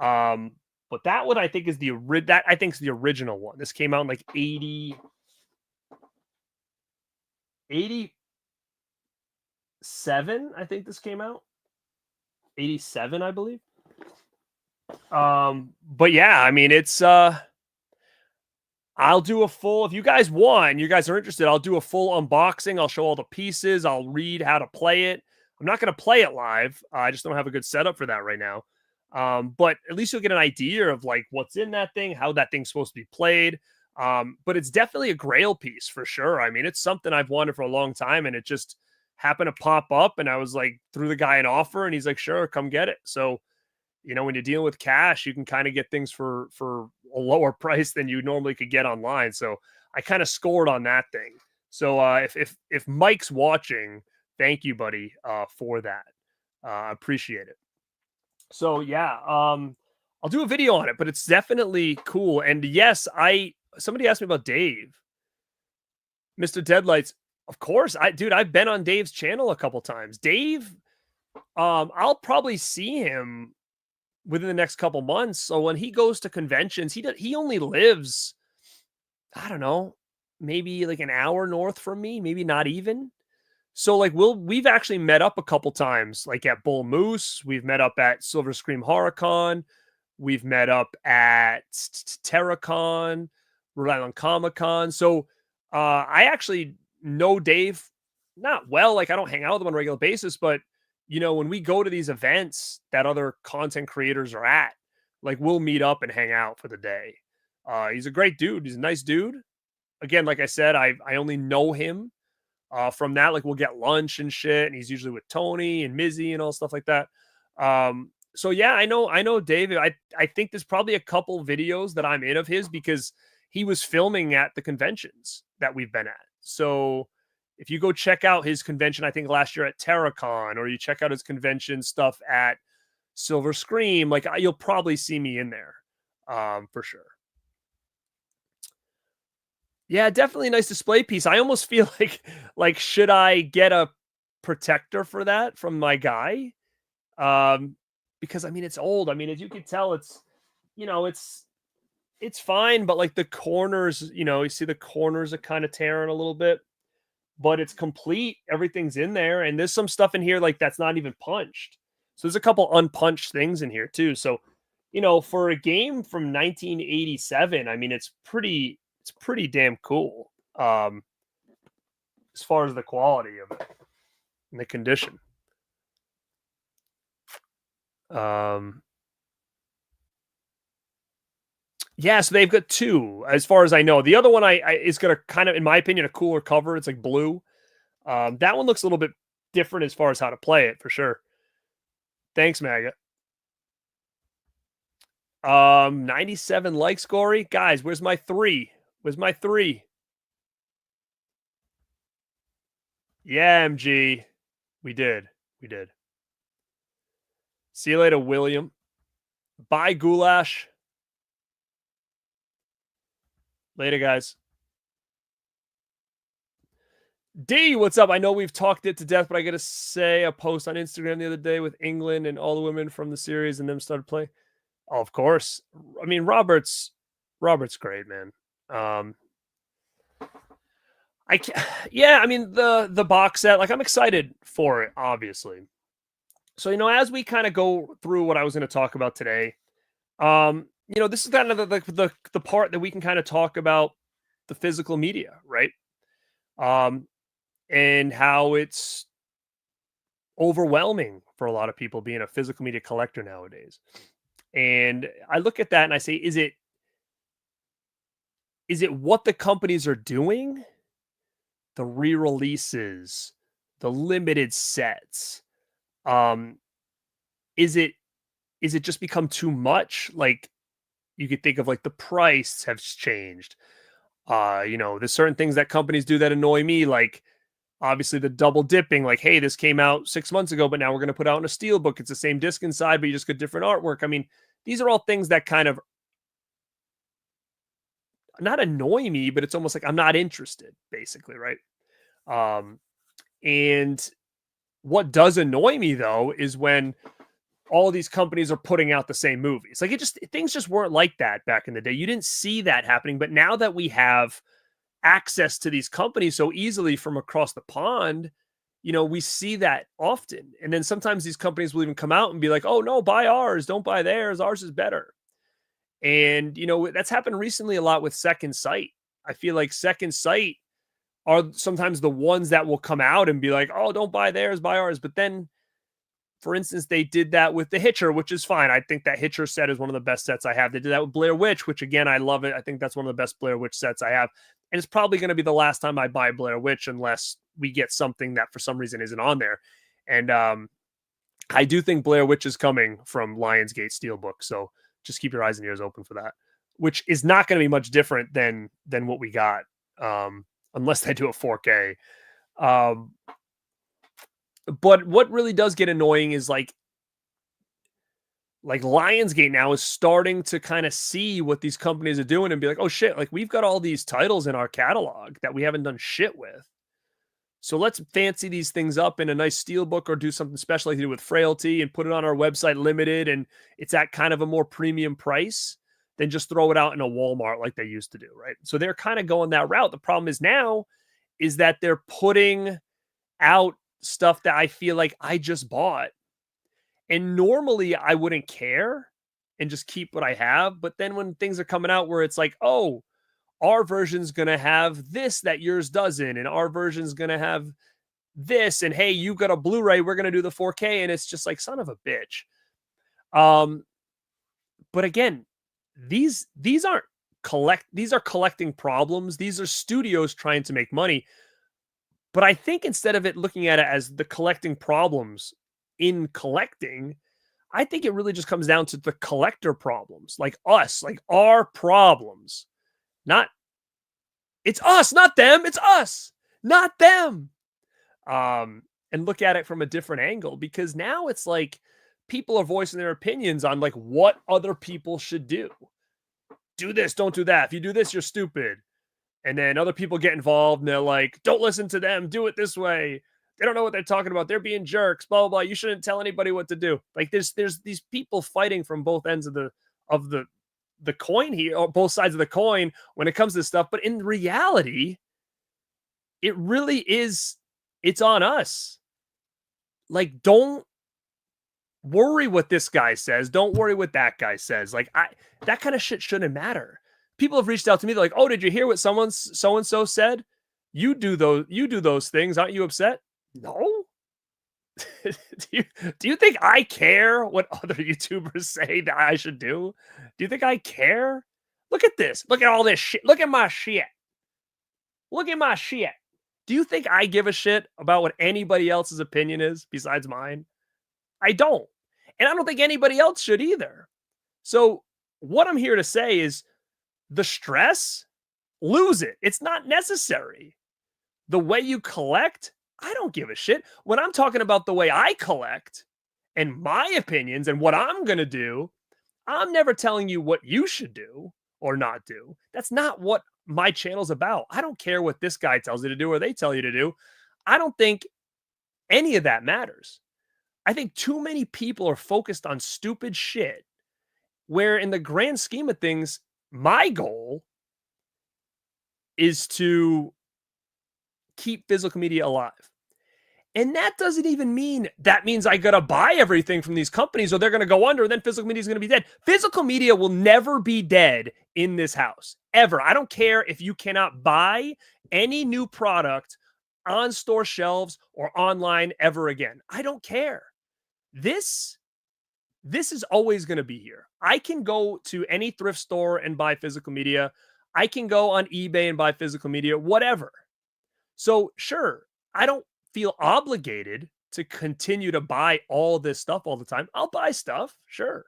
[SPEAKER 1] Um, but that one I think is that I think is the original one. This came out in like 87. I think this came out 87, I believe. But yeah, I mean, I'll do a full, if you guys want, you guys are interested, I'll do a full unboxing. I'll show all the pieces. I'll read how to play it. I'm not going to play it live. I just don't have a good setup for that right now. But at least you'll get an idea of like what's in that thing, how that thing's supposed to be played. But it's definitely a grail piece for sure. I mean, it's something I've wanted for a long time, and it just happened to pop up, and I was like, threw the guy an offer, and he's like, sure, come get it. So, when you're dealing with cash, you can kind of get things for a lower price than you normally could get online. So I kind of scored on that thing. So if Mike's watching, thank you, buddy, for that. I appreciate it. So yeah, I'll do a video on it, but it's definitely cool. And yes, somebody asked me about Dave, Mr. Deadlights. Of course, I've been on Dave's channel a couple times. Dave, I'll probably see him within the next couple months. So when he goes to conventions, he only lives, I don't know, maybe like an hour north from me, maybe not even. So like we've actually met up a couple times, like at Bull Moose. We've met up at Silver Scream HorrorCon. We've met up at TerraCon, Rhode Island Comic Con. So I actually know Dave not well. Like I don't hang out with him on a regular basis, but when we go to these events that other content creators are at, like we'll meet up and hang out for the day. He's a great dude. He's a nice dude. Again, like I said, I only know him from that. Like we'll get lunch and shit, and he's usually with Tony and Mizzy and all stuff like that. So yeah, I know David. I think there's probably a couple videos that I'm in of his because he was filming at the conventions that we've been at. So if you go check out his convention, I think last year at TerraCon, or you check out his convention stuff at Silver Scream, like you'll probably see me in there for sure. Yeah, definitely a nice display piece. I almost feel like should I get a protector for that from my guy? Because I mean it's old. I mean, as you can tell, it's it's fine, but like the corners, you see the corners are kind of tearing a little bit. But it's complete. Everything's in there. And there's some stuff in here like that's not even punched. So there's a couple unpunched things in here too. So, for a game from 1987, I mean, it's pretty damn cool. As far as the quality of it and the condition. Yeah, so they've got two, as far as I know. The other one is going to kind of, in my opinion, a cooler cover. It's like blue. That one looks a little bit different as far as how to play it, for sure. Thanks, Maga. 97 likes, Gory. Guys, where's my 3? Where's my 3? Yeah, MG. We did. See you later, William. Bye, Goulash. Later, guys. D, what's up? I know we've talked it to death, but I got to say, a post on Instagram the other day with England and all the women from the series and them started playing. Oh, of course. I mean, Robert's great, man. I mean, the box set, like I'm excited for it, obviously. So, as we kind of go through what I was going to talk about today, this is kind of the part that we can kind of talk about the physical media, right? And how it's overwhelming for a lot of people being a physical media collector nowadays. And I look at that and I say, is it what the companies are doing? The re-releases, the limited sets. Is it just become too much? Like you could think of like the price has changed. There's certain things that companies do that annoy me, like obviously the double dipping, like, hey, this came out 6 months ago, but now we're going to put out in a steel book. It's the same disc inside, but you just get different artwork. I mean, these are all things that kind of not annoy me, but it's almost like I'm not interested, basically, right? And What does annoy me though is when all these companies are putting out the same movies. Like things just weren't like that back in the day. You didn't see that happening, but now that we have access to these companies so easily from across the pond, we see that often. And then sometimes these companies will even come out and be like, "Oh no, buy ours, don't buy theirs. Ours is better." And that's happened recently a lot with Second Sight. I feel like Second Sight are sometimes the ones that will come out and be like, "Oh, don't buy theirs, buy ours." But then, for instance, they did that with The Hitcher, which is fine. I think that Hitcher set is one of the best sets I have. They did that with Blair Witch, which again, I love it. I think that's one of the best Blair Witch sets I have. And it's probably going to be the last time I buy Blair Witch unless we get something that for some reason isn't on there. And I do think Blair Witch is coming from Lionsgate Steelbook. So just keep your eyes and ears open for that, which is not going to be much different than what we got, unless they do a 4K. But what really does get annoying is like Lionsgate now is starting to kind of see what these companies are doing and be like, "Oh shit, like we've got all these titles in our catalog that we haven't done shit with. So let's fancy these things up in a nice steelbook or do something special like they do with Frailty and put it on our website limited. And it's at kind of a more premium price than just throw it out in a Walmart like they used to do." Right. So they're kind of going that route. The problem is now is that they're putting out stuff that I feel like I just bought. And normally I wouldn't care and just keep what I have. But then when things are coming out where it's like, "Oh, our version's going to have this that yours doesn't, and our version's going to have this, and hey, you got a Blu-ray, we're going to do the 4K." And it's just like, son of a bitch. But again, these are collecting problems. These are studios trying to make money. But I think instead of it looking at it as the collecting problems in collecting, I think it really just comes down to the collector problems, like us, like our problems. It's us, not them. It's us, not them. And look at it from a different angle, because now it's like people are voicing their opinions on like what other people should do. Do this, don't do that. If you do this, you're stupid. And then other people get involved and they're like, "Don't listen to them. Do it this way. They don't know what they're talking about. They're being jerks, blah, blah, blah. You shouldn't tell anybody what to do." Like there's these people fighting from both ends of the coin here, or both sides of the coin when it comes to this stuff. But in reality, it really is, it's on us. Like, don't worry what this guy says. Don't worry what that guy says. Like that kind of shit shouldn't matter. People have reached out to me. They're like, "Oh, did you hear what so-and-so said? You do those things. Aren't you upset?" No. do you think I care what other YouTubers say that I should do? Do you think I care? Look at this. Look at all this shit. Look at my shit. Look at my shit. Do you think I give a shit about what anybody else's opinion is besides mine? I don't. And I don't think anybody else should either. So what I'm here to say is the stress, lose it. It's not necessary. The way you collect, I don't give a shit. When I'm talking about the way I collect and my opinions and what I'm going to do, I'm never telling you what you should do or not do. That's not what my channel's about. I don't care what this guy tells you to do or they tell you to do. I don't think any of that matters. I think too many people are focused on stupid shit, where in the grand scheme of things, my goal is to keep physical media alive. And that doesn't even mean that means I got to buy everything from these companies or they're going to go under and then physical media is going to be dead. Physical media will never be dead in this house, ever. I don't care if you cannot buy any new product on store shelves or online ever again. I don't care. This is always going to be here. I can go to any thrift store and buy physical media. I can go on eBay and buy physical media, whatever. So sure, I don't feel obligated to continue to buy all this stuff all the time. I'll buy stuff, sure.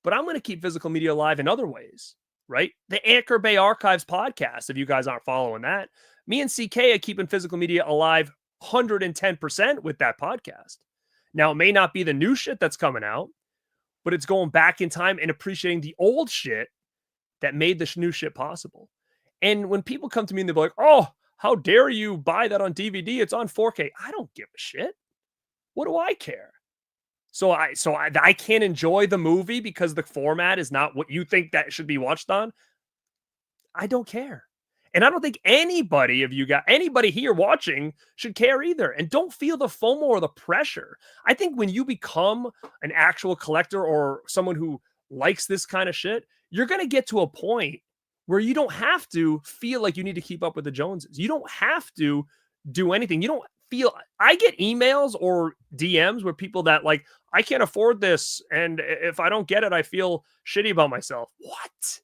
[SPEAKER 1] But I'm going to keep physical media alive in other ways, right? The Anchor Bay Archives podcast, if you guys aren't following that, me and CK are keeping physical media alive 110% with that podcast. Now, it may not be the new shit that's coming out, but it's going back in time and appreciating the old shit that made the new shit possible. And when people come to me and they're like, "Oh, how dare you buy that on DVD? It's on 4K. I don't give a shit. What do I care? So I can't enjoy the movie because the format is not what you think that should be watched on. I don't care. And I don't think anybody here watching should care either. And don't feel the FOMO or the pressure. I think when you become an actual collector or someone who likes this kind of shit, you're going to get to a point where you don't have to feel like you need to keep up with the Joneses. You don't have to do anything. You don't feel I get emails or DMs where people that like, I can't afford this. And if I don't get it, I feel shitty about myself. What?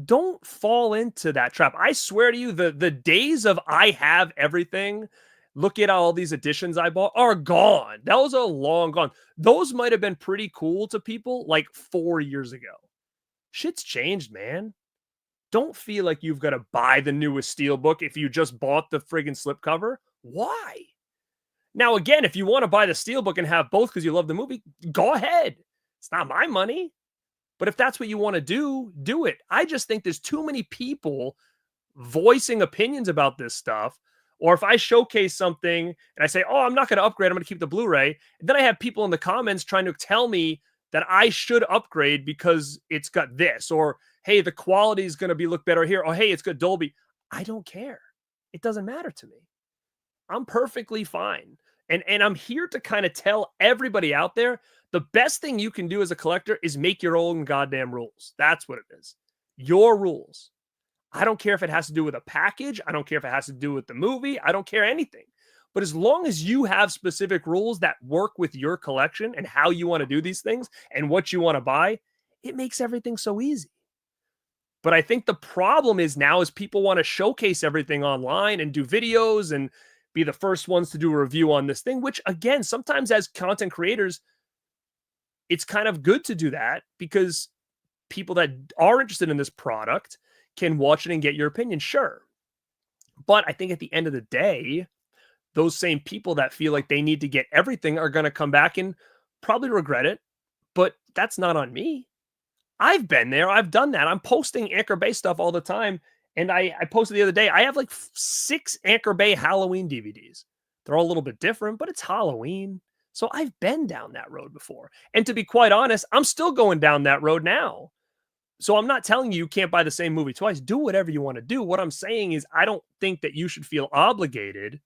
[SPEAKER 1] Don't fall into that trap. I swear to you, the days of I have everything, look at all these editions I bought are gone. Those are long gone. Those might have been pretty cool to people like 4 years ago. Shit's changed, man. Don't feel like you've got to buy the newest Steelbook if you just bought the friggin' slipcover. Why? Now, again, if you want to buy the Steelbook and have both because you love the movie, go ahead. It's not my money. But if that's what you want to do it. I just think there's too many people voicing opinions about this stuff. Or if I showcase something and I say, oh, I'm not going to upgrade, I'm going to keep the Blu-ray. And then I have people in the comments trying to tell me that I should upgrade because it's got this. Or, hey, the quality is going to look better here. Or, hey, it's got Dolby. I don't care. It doesn't matter to me. I'm perfectly fine. And I'm here to kind of tell everybody out there, the best thing you can do as a collector is make your own goddamn rules. That's what it is. Your rules. I don't care if it has to do with a package. I don't care if it has to do with the movie. I don't care anything. But as long as you have specific rules that work with your collection and how you want to do these things and what you want to buy, it makes everything so easy. But I think the problem is now is people want to showcase everything online and do videos and be the first ones to do a review on this thing, which again, sometimes as content creators, it's kind of good to do that because people that are interested in this product can watch it and get your opinion. Sure. But I think at the end of the day, those same people that feel like they need to get everything are going to come back and probably regret it. But that's not on me. I've been there. I've done that. I'm posting Anchor Bay stuff all the time. And I posted the other day, I have like 6 Anchor Bay Halloween DVDs. They're all a little bit different, but it's Halloween. So I've been down that road before. And to be quite honest, I'm still going down that road now. So I'm not telling you can't buy the same movie twice. Do whatever you want to do. What I'm saying is I don't think that you should feel obligated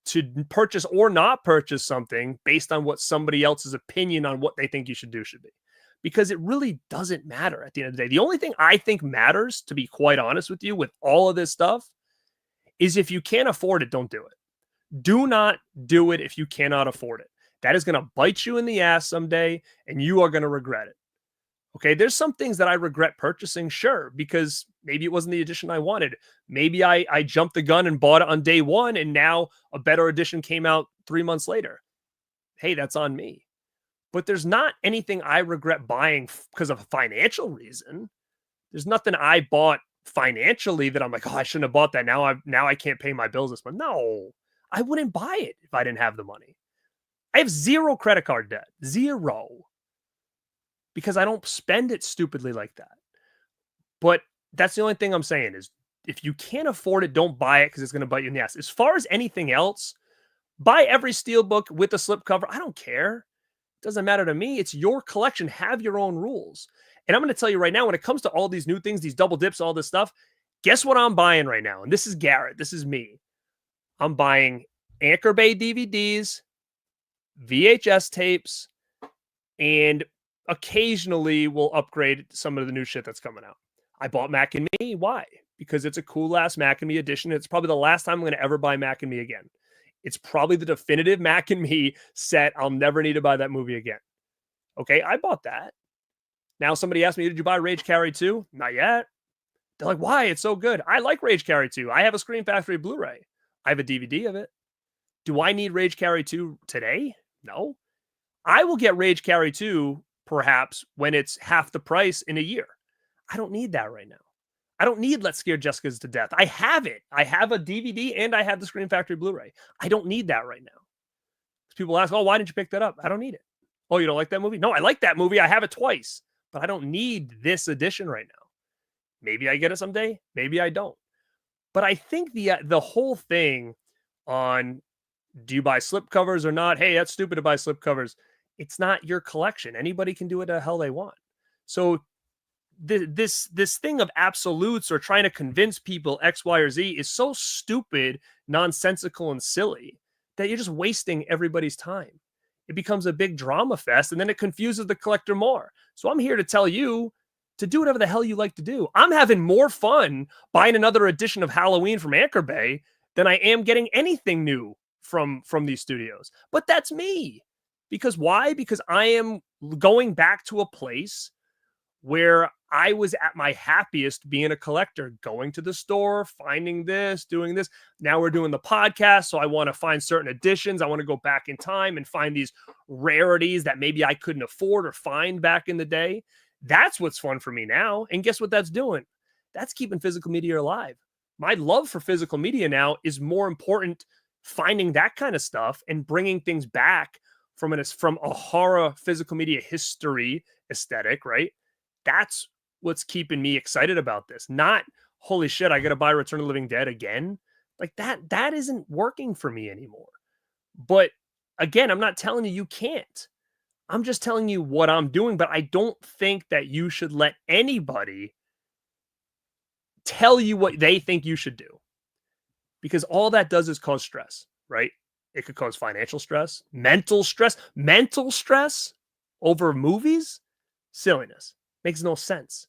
[SPEAKER 1] to purchase or not purchase something based on what somebody else's opinion on what they think you should do should be. Because it really doesn't matter at the end of the day. The only thing I think matters, to be quite honest with you, with all of this stuff, is if you can't afford it, don't do it. Do not do it if you cannot afford it. That is going to bite you in the ass someday, and you are going to regret it. Okay, there's some things that I regret purchasing, sure, because maybe it wasn't the edition I wanted. Maybe I jumped the gun and bought it on day one, and now a better edition came out 3 months later. Hey, that's on me. But there's not anything I regret buying because of a financial reason. There's nothing I bought financially that I'm like, oh, I shouldn't have bought that. Now I can't pay my bills this month. No, I wouldn't buy it if I didn't have the money. I have 0 credit card debt. 0. Because I don't spend it stupidly like that. But that's the only thing I'm saying is if you can't afford it, don't buy it because it's going to bite you in the ass. As far as anything else, buy every Steelbook with a slipcover. I don't care. Doesn't matter to me. It's your collection. Have your own rules. And I'm going to tell you right now, when it comes to all these new things, these double dips, all this stuff, guess what I'm buying right now? And this is Garrett. This is me. I'm buying Anchor Bay DVDs, VHS tapes, and occasionally we'll upgrade some of the new shit that's coming out. I bought Mac and Me. Why? Because it's a cool ass Mac and Me edition. It's probably the last time I'm going to ever buy Mac and Me again. It's probably the definitive Mac and Me set. I'll never need to buy that movie again. Okay, I bought that. Now somebody asked me, did you buy Rage Carry 2? Not yet. They're like, why? It's so good. I like Rage Carry 2. I have a Scream Factory Blu-ray. I have a DVD of it. Do I need Rage Carry 2 today? No. I will get Rage Carry 2 perhaps when it's half the price in a year. I don't need that right now. I don't need Let's Scare Jessica's to Death. I have it. I have a DVD and I have the Scream Factory Blu-ray. I don't need that right now. People ask, oh, why didn't you pick that up? I don't need it. Oh, you don't like that movie? No, I like that movie. I have it twice, but I don't need this edition right now. Maybe I get it someday. Maybe I don't. But I think the whole thing on Do you buy slipcovers or not? Hey, that's stupid to buy slipcovers. It's not your collection. Anybody can do what the hell they want. So this thing of absolutes or trying to convince people X, Y, or Z is so stupid, nonsensical, and silly that you're just wasting everybody's time. It becomes a big drama fest, and then it confuses the collector more. So I'm here to tell you to do whatever the hell you like to do. I'm having more fun buying another edition of Halloween from Anchor Bay than I am getting anything new from these studios. But that's me. Because why? Because I am going back to a place where I was at my happiest being a collector, going to the store, finding this, doing this. Now we're doing the podcast, so I want to find certain editions. I want to go back in time and find these rarities that maybe I couldn't afford or find back in the day. That's what's fun for me now. And guess what that's doing? That's keeping physical media alive. My love for physical media now is more important finding that kind of stuff and bringing things back from a horror physical media history aesthetic, right? That's what's keeping me excited about this. Not, holy shit, I got to buy Return of the Living Dead again. Like that isn't working for me anymore. But again, I'm not telling you can't. I'm just telling you what I'm doing, but I don't think that you should let anybody tell you what they think you should do. Because all that does is cause stress, right? It could cause financial stress, mental stress over movies. Silliness. Makes no sense.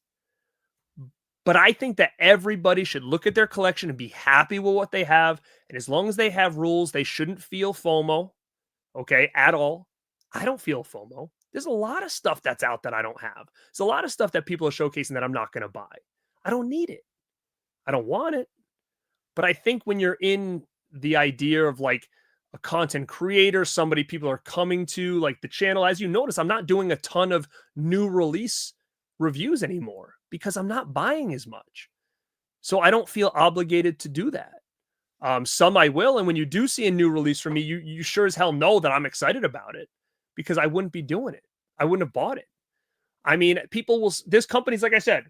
[SPEAKER 1] But I think that everybody should look at their collection and be happy with what they have. And as long as they have rules, they shouldn't feel FOMO, okay, at all. I don't feel FOMO. There's a lot of stuff that's out that I don't have. There's a lot of stuff that people are showcasing that I'm not going to buy. I don't need it. I don't want it. But I think when you're in the idea of like a content creator, somebody people are coming to, like the channel, as you notice, I'm not doing a ton of new release reviews anymore because I'm not buying as much. So I don't feel obligated to do that. Some I will. And when you do see a new release from me, you sure as hell know that I'm excited about it because I wouldn't be doing it. I wouldn't have bought it. I mean, there's companies, like I said,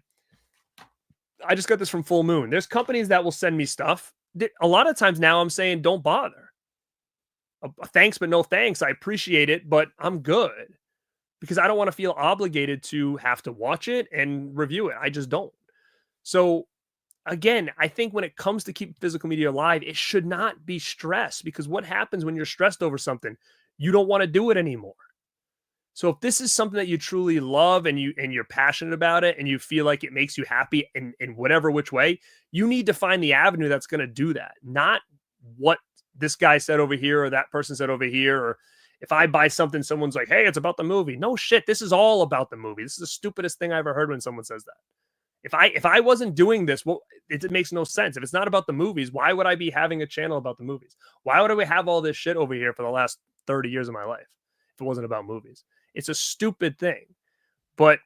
[SPEAKER 1] I just got this from Full Moon. There's companies that will send me stuff. A lot of times now I'm saying, don't bother. Thanks, but no thanks. I appreciate it, but I'm good because I don't want to feel obligated to have to watch it and review it. I just don't. So again, I think when it comes to keep physical media alive, it should not be stress because what happens when you're stressed over something? You don't want to do it anymore. So if this is something that you truly love and you're passionate about it and you feel like it makes you happy in whatever which way, you need to find the avenue that's going to do that. Not what this guy said over here or that person said over here. Or if I buy something, someone's like, hey, it's about the movie. No shit. This is all about the movie. This is the stupidest thing I ever heard when someone says that. If I wasn't doing this, well, it makes no sense. If it's not about the movies, why would I be having a channel about the movies? Why would I have all this shit over here for the last 30 years of my life if it wasn't about movies? It's a stupid thing. But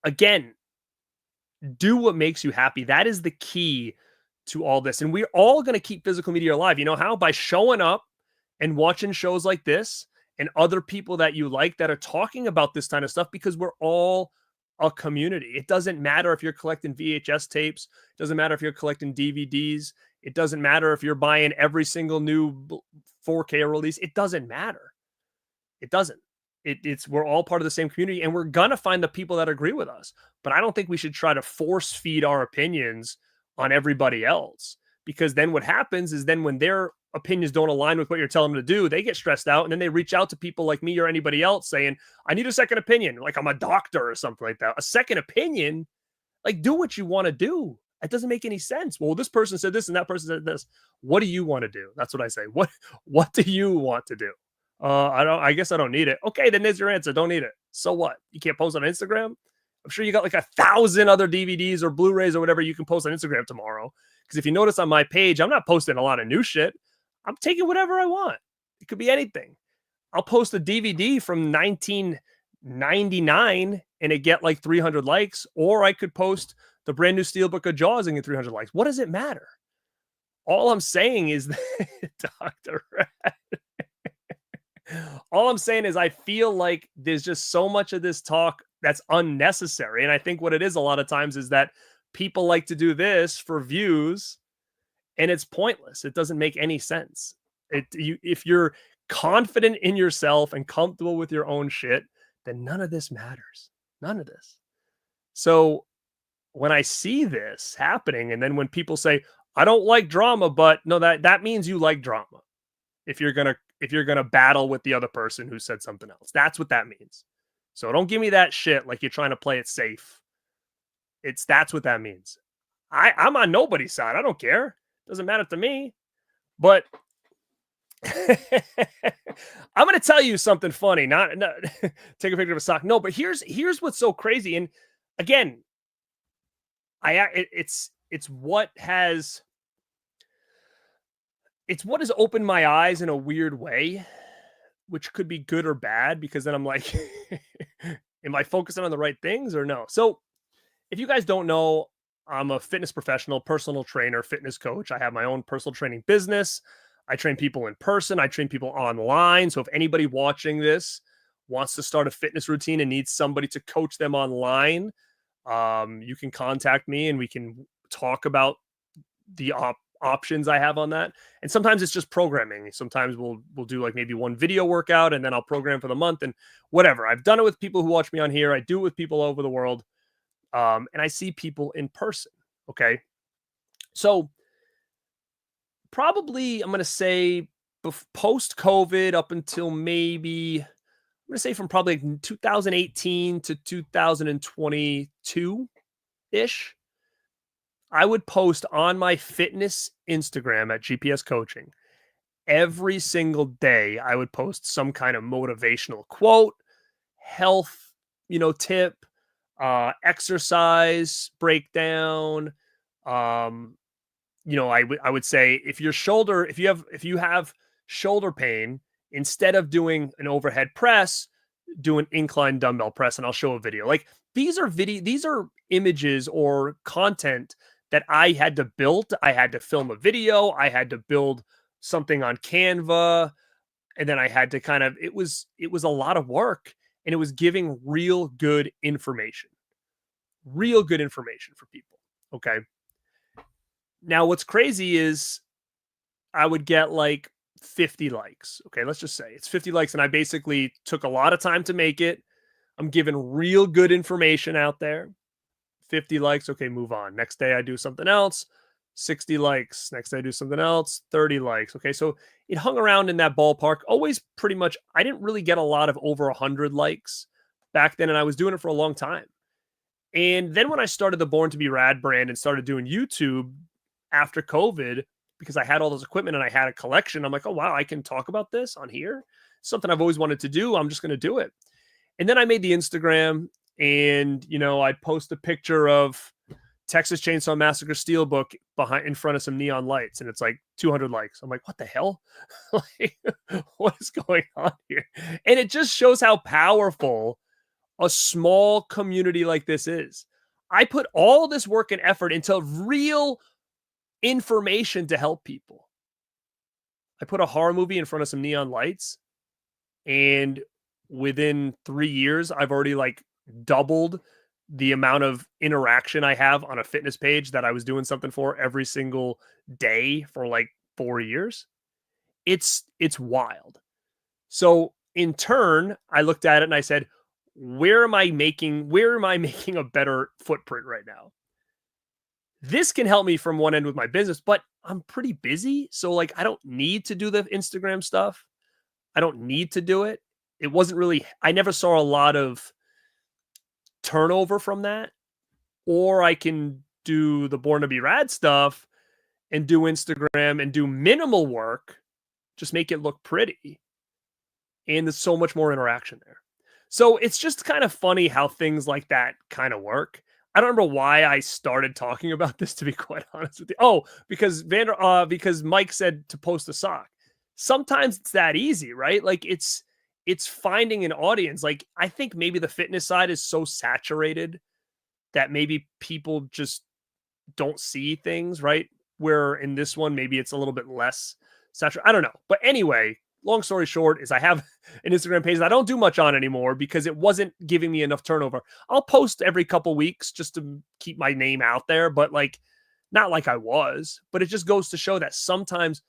[SPEAKER 1] again, do what makes you happy. That is the key to all this. And we're all going to keep physical media alive. You know how? By showing up and watching shows like this and other people that you like that are talking about this kind of stuff because we're all a community. It doesn't matter if you're collecting VHS tapes. It doesn't matter if you're collecting DVDs. It doesn't matter if you're buying every single new 4K release. It doesn't matter. It doesn't. We're all part of the same community and we're going to find the people that agree with us. But I don't think we should try to force feed our opinions on everybody else because then what happens is then when their opinions don't align with what you're telling them to do, they get stressed out and then they reach out to people like me or anybody else saying, I need a second opinion. Like I'm a doctor or something like that. A second opinion, like do what you want to do. It doesn't make any sense. Well, this person said this and that person said this. What do you want to do? That's what I say. What do you want to do? I guess I don't need it. Okay, then there's your answer. Don't need it. So what? You can't post on Instagram? I'm sure you got like 1,000 other DVDs or Blu-rays or whatever you can post on Instagram tomorrow. Because if you notice on my page, I'm not posting a lot of new shit. I'm taking whatever I want. It could be anything. I'll post a DVD from 1999 and it get like 300 likes, or I could post the brand new Steelbook of Jaws and get 300 likes. What does it matter? All I'm saying is that Dr. Rat. All I'm saying is I feel like there's just so much of this talk that's unnecessary. And I think what it is a lot of times is that people like to do this for views and it's pointless. It doesn't make any sense. If you're confident in yourself and comfortable with your own shit, then none of this matters. None of this. So when I see this happening, and then when people say, I don't like drama, but no, that means you like drama. If you're gonna battle with the other person who said something else, that's what that means. So don't give me that shit like you're trying to play it safe. That's what that means. I'm on nobody's side. I don't care. Doesn't matter to me. But I'm going to tell you something funny. Not take a picture of a sock. No, but here's what's so crazy. And again, it's what has opened my eyes in a weird way, which could be good or bad, because then I'm like, am I focusing on the right things or no? So if you guys don't know, I'm a fitness professional, personal trainer, fitness coach. I have my own personal training business. I train people in person. I train people online. So if anybody watching this wants to start a fitness routine and needs somebody to coach them online, you can contact me and we can talk about the options I have on that. And sometimes it's just programming. Sometimes we'll do like maybe one video workout and then I'll program for the month and whatever. I've done it with people who watch me on here. I do it with people all over the world. And I see people in person. Okay. So probably I'm going to say post COVID up until maybe, I'm going to say from probably 2018 to 2022 ish, I would post on my fitness Instagram at GPS Coaching. Every single day, I would post some kind of motivational quote, health, tip, exercise breakdown. I would say if you have shoulder pain, instead of doing an overhead press, do an incline dumbbell press, and I'll show a video. Like these are images or content that I had to build. I had to film a video. I had to build something on Canva, and then I had to it was a lot of work, and it was giving real good information for people. Okay. Now what's crazy is I would get like 50 likes. Okay. Let's just say it's 50 likes. And I basically took a lot of time to make it. I'm giving real good information out there. 50 likes. Okay. Move on. Next day I do something else. 60 likes. Next day I do something else. 30 likes. Okay. So it hung around in that ballpark. Always pretty much. I didn't really get a lot of over 100 likes back then. And I was doing it for a long time. And then when I started the Born to Be Rad brand and started doing YouTube after COVID, because I had all this equipment and I had a collection, I'm like, oh, wow, I can talk about this on here. Something I've always wanted to do. I'm just going to do it. And then I made the Instagram and, I'd post a picture of Texas Chainsaw Massacre Steelbook in front of some neon lights. And it's like 200 likes. I'm like, what the hell? Like, what is going on here? And it just shows how powerful a small community like this is. I put all this work and effort into real information to help people. I put a horror movie in front of some neon lights, and within 3 years, I've already like doubled the amount of interaction I have on a fitness page that I was doing something for every single day for like 4 years. It's wild. So in turn, I looked at it and I said, where am I making a better footprint right now? This can help me from one end with my business, but I'm pretty busy. So like, I don't need to do the Instagram stuff. I don't need to do it. I never saw a lot of turnover from that. Or I can do the Born to Be Rad stuff and do Instagram and do minimal work, just make it look pretty. And there's so much more interaction there. So it's just kind of funny how things like that kind of work. I don't remember why I started talking about this, to be quite honest with you. Oh, because Mike said to post a sock. Sometimes it's that easy, right? Like it's finding an audience. Like I think maybe the fitness side is so saturated that maybe people just don't see things, right? Where in this one, maybe it's a little bit less saturated. I don't know. But anyway, long story short is I have an Instagram page that I don't do much on anymore because it wasn't giving me enough turnover. I'll post every couple weeks just to keep my name out there, but like, not like I was, but it just goes to show that sometimes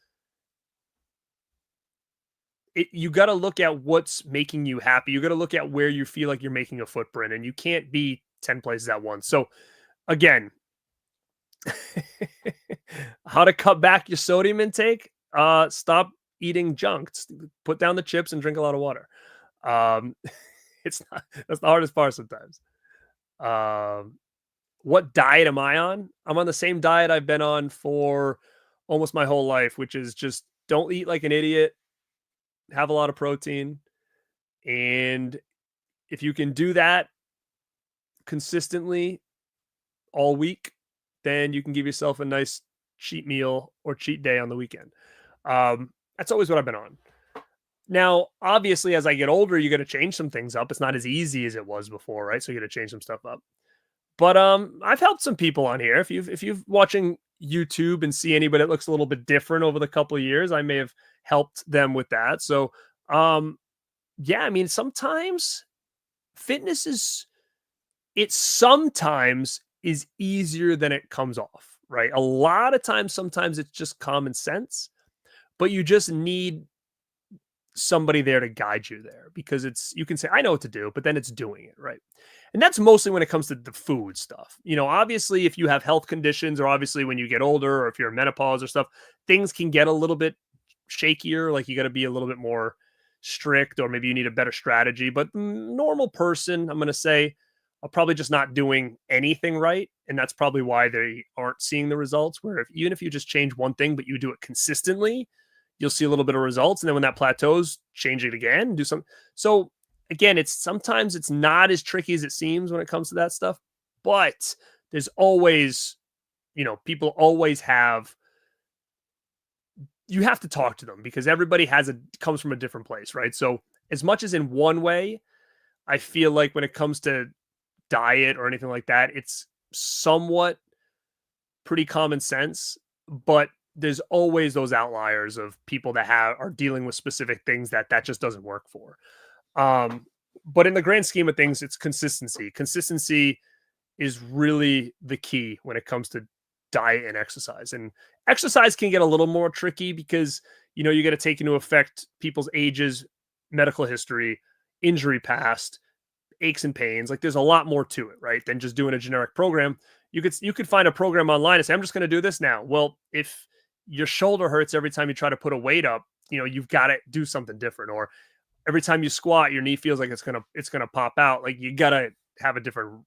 [SPEAKER 1] you got to look at what's making you happy. You got to look at where you feel like you're making a footprint, and you can't be 10 places at once. So again, how to cut back your sodium intake? Stop eating junk. Put down the chips and drink a lot of water. Um, it's not, that's the hardest part sometimes. What diet am I on? I'm on the same diet I've been on for almost my whole life, which is just don't eat like an idiot, have a lot of protein. And if you can do that consistently all week, then you can give yourself a nice cheat meal or cheat day on the weekend. That's always what I've been on. Now, obviously, as I get older, you got to change some things up. It's not as easy as it was before, right? So you got to change some stuff up. But I've helped some people on here. If you've watching YouTube and see anybody that looks a little bit different over the couple of years, I may have helped them with that. So yeah, I mean, sometimes fitness sometimes is easier than it comes off, right? A lot of times, sometimes it's just common sense, but you just need somebody there to guide you there, because you can say, I know what to do, but then it's doing it, right? And that's mostly when it comes to the food stuff. Obviously, if you have health conditions, or obviously when you get older, or if you're in menopause or stuff, things can get a little bit shakier. Like you got to be a little bit more strict, or maybe you need a better strategy. But normal person, I'm going to say, are probably just not doing anything right. And that's probably why they aren't seeing the results. Where even if you just change one thing, but you do it consistently, you'll see a little bit of results. And then when that plateaus, change it again, do something. So again, sometimes it's not as tricky as it seems when it comes to that stuff, but there's always, people always you have to talk to them, because everybody comes from a different place, right? So as much as in one way, I feel like when it comes to diet or anything like that, it's somewhat pretty common sense, but there's always those outliers of people that are dealing with specific things that just doesn't work for. But in the grand scheme of things, it's consistency. Consistency is really the key when it comes to diet and exercise. And exercise can get a little more tricky because, you got to take into effect people's ages, medical history, injury past, aches and pains. Like there's a lot more to it, right? Than just doing a generic program. You could find a program online and say, I'm just going to do this now. Well, if your shoulder hurts every time you try to put a weight up, you've got to do something different. Or every time you squat, your knee feels like it's gonna pop out. Like you gotta have a different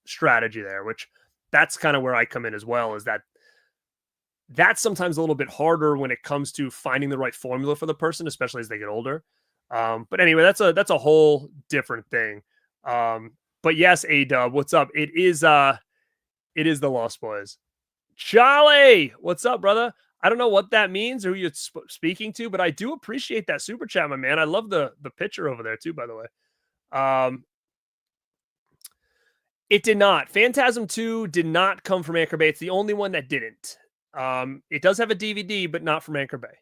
[SPEAKER 1] strategy there, which that's kind of where I come in as well, is that's sometimes a little bit harder when it comes to finding the right formula for the person, especially as they get older. But anyway, that's a whole different thing. But yes, A-Dub, what's up? It is the Lost Boys. Charlie, what's up, brother? I don't know what that means or who you're speaking to, but I do appreciate that super chat, my man. I love the picture over there too, by the way. It did not. Phantasm 2 did not come from Anchor Bay. It's the only one that didn't. It does have a DVD, but not from Anchor Bay.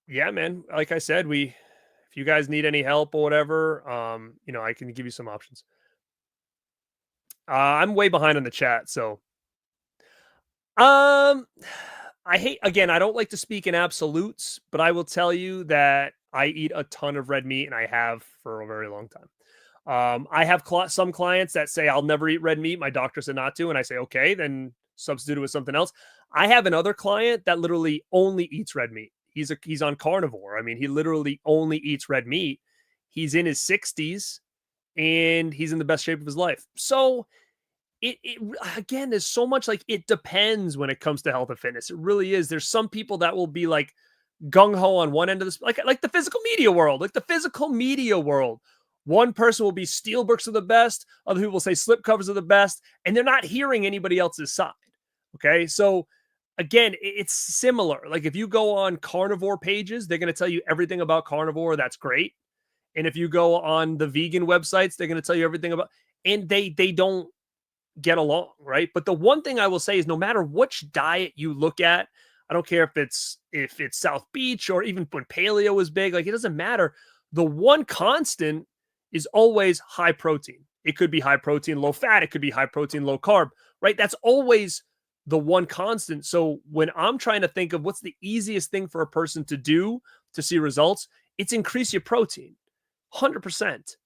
[SPEAKER 1] Yeah, man. Like I said, if you guys need any help or whatever, I can give you some options. I'm way behind on the chat, so I don't like to speak in absolutes, but I will tell you that I eat a ton of red meat, and I have for a very long time. I have some clients that say I'll never eat red meat. My doctor said not to, and I say okay, then substitute it with something else. I have another client that literally only eats red meat. He's on carnivore. I mean, he literally only eats red meat. He's in his 60s. And he's in the best shape of his life. So it again, there's so much, like, it depends when it comes to health and fitness. It really is. There's some people that will be like gung-ho on one end of this, like the physical media world, One person will be steel bricks are the best. Other people will say slip covers are the best, and they're not hearing anybody else's side. Okay. So again, it's similar. Like if you go on carnivore pages, they're going to tell you everything about carnivore. That's great. And if you go on the vegan websites, they're going to tell you everything about, and they don't get along, right? But the one thing I will say is no matter which diet you look at, I don't care if it's South Beach or even when paleo was big, like it doesn't matter. The one constant is always high protein. It could be high protein, low fat. It could be high protein, low carb, right? That's always the one constant. So when I'm trying to think of what's the easiest thing for a person to do to see results, it's increase your protein 100%,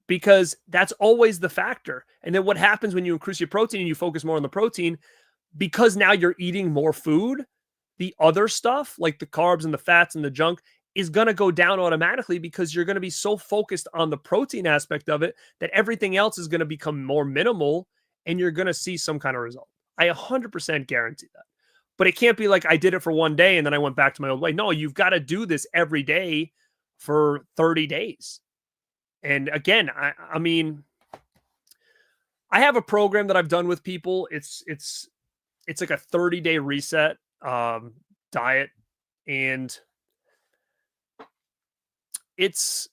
[SPEAKER 1] because that's always the factor. And then what happens when you increase your protein and you focus more on the protein, because now you're eating more food, the other stuff like the carbs and the fats and the junk is going to go down automatically, because you're going to be so focused on the protein aspect of it that everything else is going to become more minimal, and you're going to see some kind of result. I 100% guarantee that. But it can't be like I did it for one day and then I went back to my old way. No, you've got to do this every day for 30 days. And again, I mean, I have a program that I've done with people. It's like a 30-day reset diet, and it's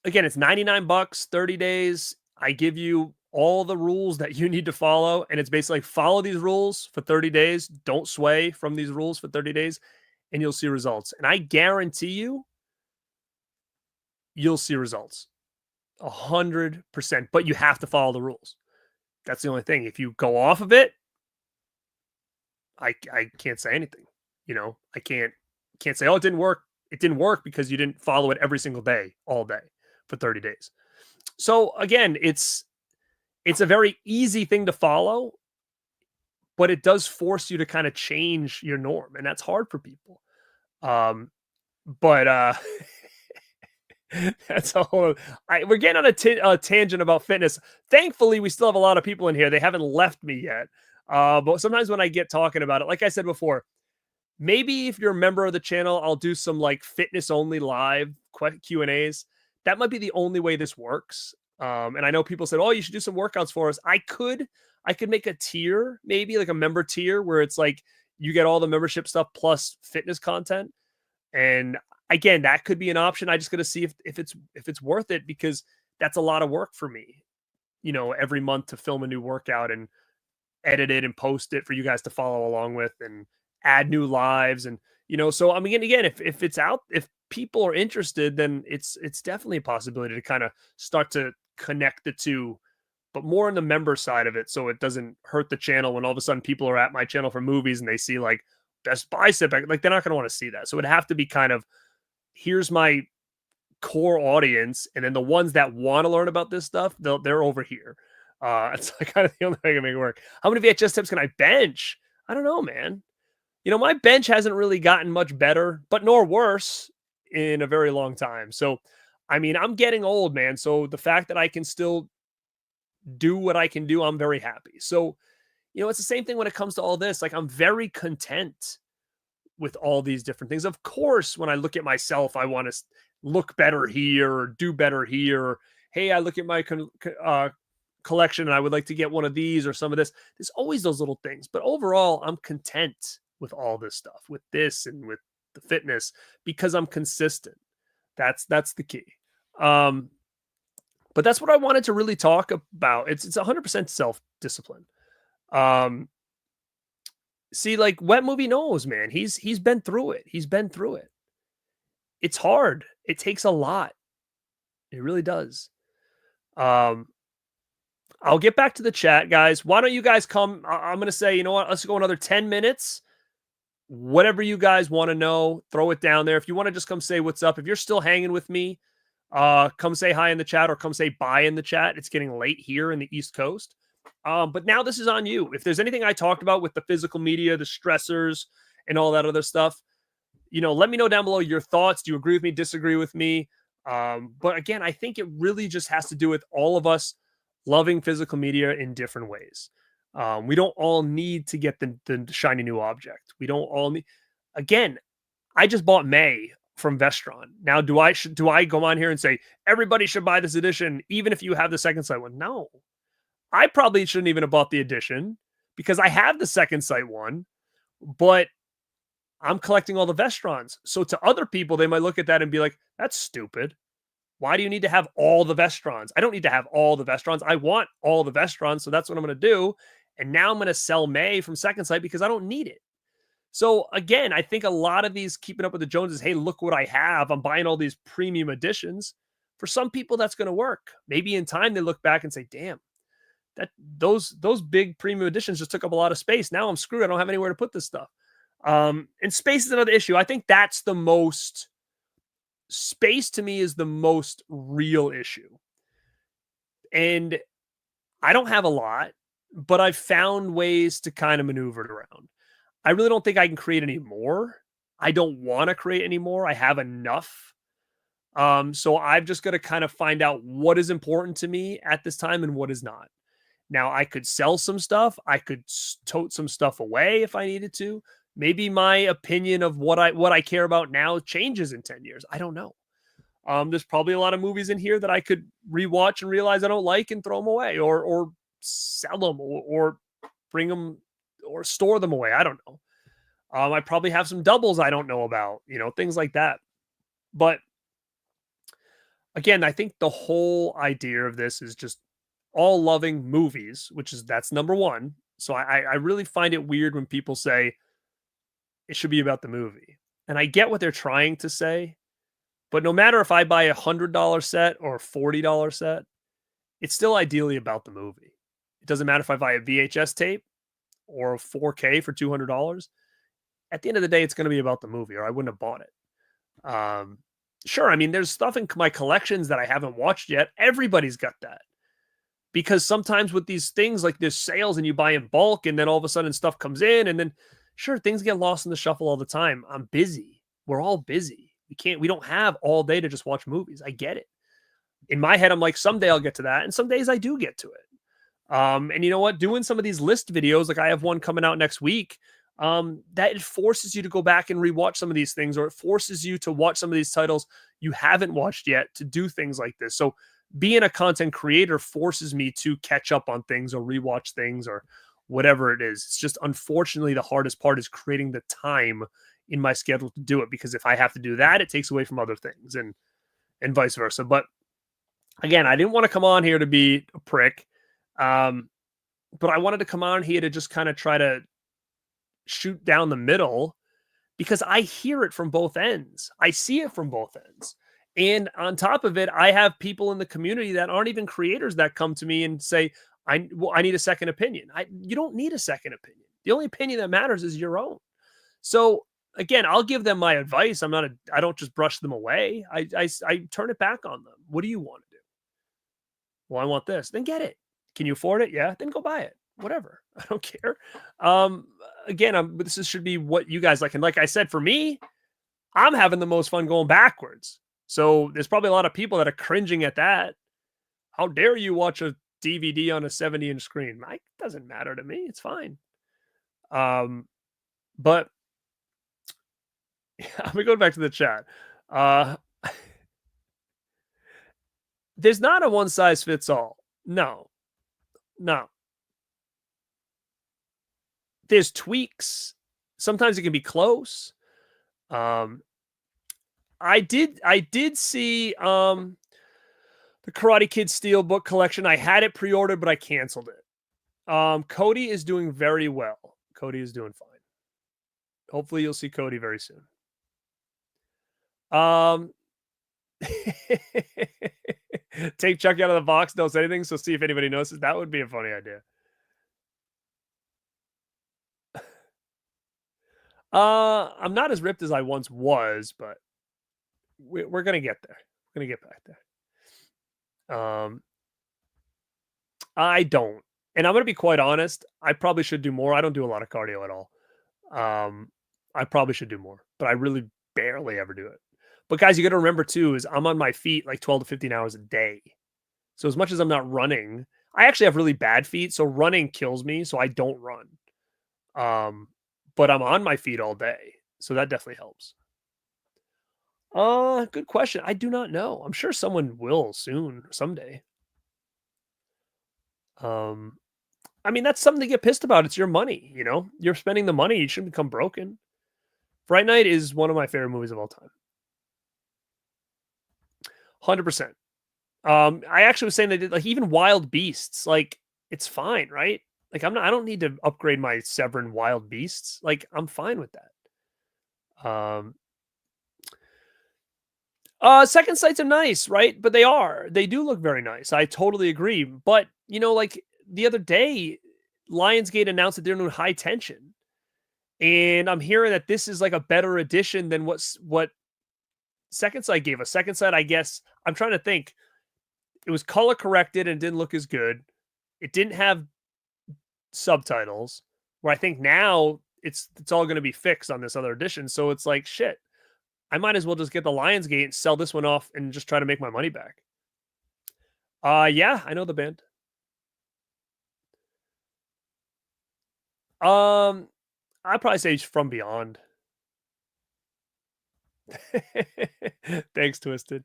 [SPEAKER 1] 99 bucks, 30 days. I give you all the rules that you need to follow, and it's basically like, follow these rules for 30 days. Don't sway from these rules for 30 days, and you'll see results. And I guarantee you'll see results 100%, but you have to follow the rules. That's the only thing. If you go off of it, I can't say anything. I can't say, oh, it didn't work. It didn't work because you didn't follow it every single day, all day for 30 days. So again, it's a very easy thing to follow, but it does force you to kind of change your norm, and that's hard for people. But that's a whole. We're getting on a tangent about fitness. Thankfully, we still have a lot of people in here. They haven't left me yet. But sometimes when I get talking about it, like I said before, maybe if you're a member of the channel, I'll do some like fitness only live Q&As. That might be the only way this works. And I know people said, oh, you should do some workouts for us. I could make a tier, maybe like a member tier, where it's like you get all the membership stuff plus fitness content. And again, that could be an option. I just got to see if it's worth it, because that's a lot of work for me, every month to film a new workout and edit it and post it for you guys to follow along with and add new lives. And, so I mean, again, if it's out, if people are interested, then it's definitely a possibility to kind of start to connect the two, but more on the member side of it. So it doesn't hurt the channel when all of a sudden people are at my channel for movies and they see like best bicep, like they're not going to want to see that. So it'd have to be kind of, here's my core audience, and then the ones that want to learn about this stuff, they're over here. It's like kind of the only way I can make it work. How many VHS tips can I bench? I don't know, man. My bench hasn't really gotten much better, but nor worse in a very long time. So, I mean, I'm getting old, man. So the fact that I can still do what I can do, I'm very happy. So, it's the same thing when it comes to all this. Like, I'm very content with all these different things. Of course, when I look at myself, I want to look better here or do better here. Or, hey, I look at my collection and I would like to get one of these or some of this. There's always those little things. But overall, I'm content with all this stuff, with this and with the fitness, because I'm consistent. That's the key. But that's what I wanted to really talk about. It's 100% self-discipline. See, like Wet Movie knows, man, he's been through it. He's been through it. It's hard. It takes a lot. It really does. I'll get back to the chat, guys. Why don't you guys come? I'm going to say, you know what? Let's go another 10 minutes. Whatever you guys want to know, throw it down there. If you want to just come say what's up, if you're still hanging with me, come say hi in the chat or come say bye in the chat. It's getting late here in the East Coast. But now this is on you. If there's anything I talked about with the physical media, the stressors, and all that other stuff, let me know down below your thoughts. Do you agree with me? Disagree with me? But again, I think it really just has to do with all of us loving physical media in different ways. We don't all need to get the shiny new object. We don't all need. Again, I just bought May from Vestron. Now, do I go on here and say everybody should buy this edition, even if you have the second sight one? No, I probably shouldn't even have bought the edition because I have the second sight one, but I'm collecting all the Vestrons. So to other people, they might look at that and be like, "That's stupid. Why do you need to have all the Vestrons? I don't need to have all the Vestrons. I want all the Vestrons, so that's what I'm going to do." And now I'm going to sell May from second sight because I don't need it. So again, I think a lot of these keeping up with the Joneses, hey, look what I have. I'm buying all these premium editions. For some people, that's going to work. Maybe in time, they look back and say, damn, that those big premium editions just took up a lot of space. Now I'm screwed. I don't have anywhere to put this stuff. And space is another issue. I think that's the most space to me is the most real issue. And I don't have a lot, but I've found ways to kind of maneuver it around. I really don't think I can create any more. I don't want to create any more. I have enough. So I've just got to kind of find out what is important to me at this time and what is not. Now I could sell some stuff. I could tote some stuff away if I needed to. Maybe my opinion of what I care about now changes in 10 years. I don't know. There's probably a lot of movies in here that I could rewatch and realize I don't like and throw them away, or sell them, or bring them, or store them away. I don't know. I probably have some doubles I don't know about, things like that. But again, I think the whole idea of this is just all loving movies, that's number one. So I really find it weird when people say it should be about the movie. And I get what they're trying to say, but no matter if I buy $100 set or a $40 set, it's still ideally about the movie. It doesn't matter if I buy a VHS tape or a 4K for $200. At the end of the day, it's going to be about the movie, or I wouldn't have bought it. Sure, I mean, there's stuff in my collections that I haven't watched yet. Everybody's got that. Because sometimes with these things, like there's sales and you buy in bulk, and then all of a sudden stuff comes in, and then sure, things get lost in the shuffle all the time. I'm busy. We're all busy. We don't have all day to just watch movies. I get it. In my head, I'm like, someday I'll get to that. And some days I do get to it. And you know what? Doing some of these list videos, like I have one coming out next week, that it forces you to go back and rewatch some of these things, or it forces you to watch some of these titles you haven't watched yet to do things like this. So being a content creator forces me to catch up on things or rewatch things or whatever it is. It's just, unfortunately, the hardest part is creating the time in my schedule to do it, because if I have to do that, it takes away from other things, and vice versa. But again, I didn't want to come on here to be a prick. But I wanted to come on here to just kind of try to shoot down the middle, because I hear it from both ends. I see it from both ends. And on top of it, I have people in the community that aren't even creators that come to me and say, I need a second opinion. You don't need a second opinion. The only opinion that matters is your own. So again, I'll give them my advice. I don't just brush them away. I turn it back on them. What do you want to do? Well, I want this. Then get it. Can you afford it? Yeah. Then go buy it. Whatever. I don't care. Again, this should be what you guys like. And like I said, for me, I'm having the most fun going backwards. So there's probably a lot of people that are cringing at that. How dare you watch a DVD on a 70-inch screen? It doesn't matter to me. It's fine. But I'm gonna go back to the chat. There's not a one size fits all. No. There's tweaks. Sometimes it can be close. I did see the Karate Kid Steelbook collection. I had it pre-ordered, but I canceled it. Cody is doing very well. Cody is doing fine. Hopefully you'll see Cody very soon. Take Chucky out of the box, don't say anything, so see if anybody notices. That would be a funny idea. I'm not as ripped as I once was, but we're gonna get there. We're gonna get back there. I don't, and I'm gonna be quite honest. I probably should do more. I don't do a lot of cardio at all. I probably should do more, but I really barely ever do it. But guys, you got to remember too, is I'm on my feet like 12 to 15 hours a day. So as much as I'm not running, I actually have really bad feet. So running kills me. So I don't run. But I'm on my feet all day. So that definitely helps. Good question. I do not know. I'm sure someone will soon, someday. I mean, that's something to get pissed about. It's your money, You're spending the money. You shouldn't become broken. Fright Night is one of my favorite movies of all time. 100%. I actually was saying they did, like, even Wild Beasts, like, it's fine, right? Like, I don't need to upgrade my Severin Wild Beasts. Like, I'm fine with that. Second sights are nice, right? But they do look very nice. I totally agree. But, like, the other day, Lionsgate announced that they're doing High Tension, and I'm hearing that this is like a better edition than what Second Sight gave us. Second Sight, I guess, I'm trying to think. It was color corrected and didn't look as good. It didn't have subtitles. Where I think now it's all going to be fixed on this other edition. So it's like, shit, I might as well just get the Lionsgate and sell this one off and just try to make my money back. Yeah, I know the band. I'd probably say From Beyond. Thanks, Twisted.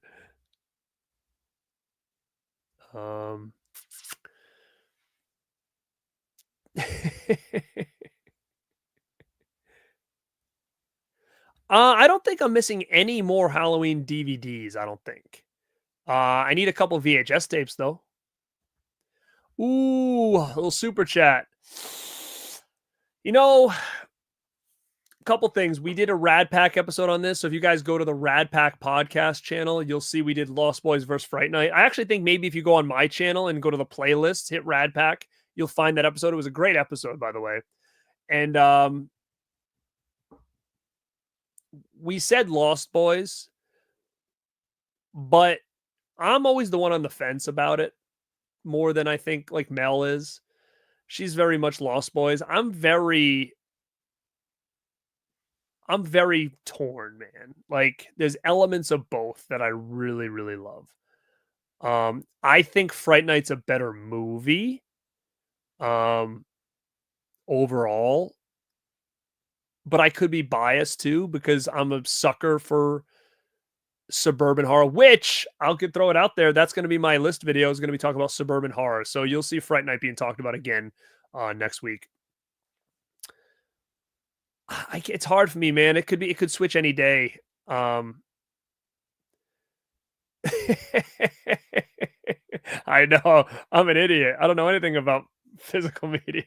[SPEAKER 1] I don't think I'm missing any more Halloween DVDs. I don't think. I need a couple VHS tapes though. Ooh, a little super chat. You know, a couple things. We did a Radpack episode on this. So if you guys go to the Radpack podcast channel, you'll see we did Lost Boys versus Fright Night. I actually think maybe if you go on my channel and go to the playlist, hit Radpack, you'll find that episode. It was a great episode, by the way. And we said Lost Boys, but I'm always the one on the fence about it more than I think like Mel is. She's very much Lost Boys. I'm very torn, man. Like there's elements of both that I really, really love. I think Fright Night's a better movie. Overall. But I could be biased too because I'm a sucker for suburban horror, which I'll throw it out there. That's going to be my list video. Is going to be talking about suburban horror. So you'll see Fright Night being talked about again next week. It's hard for me, man. It could switch any day. I know. I'm an idiot. I don't know anything about physical media.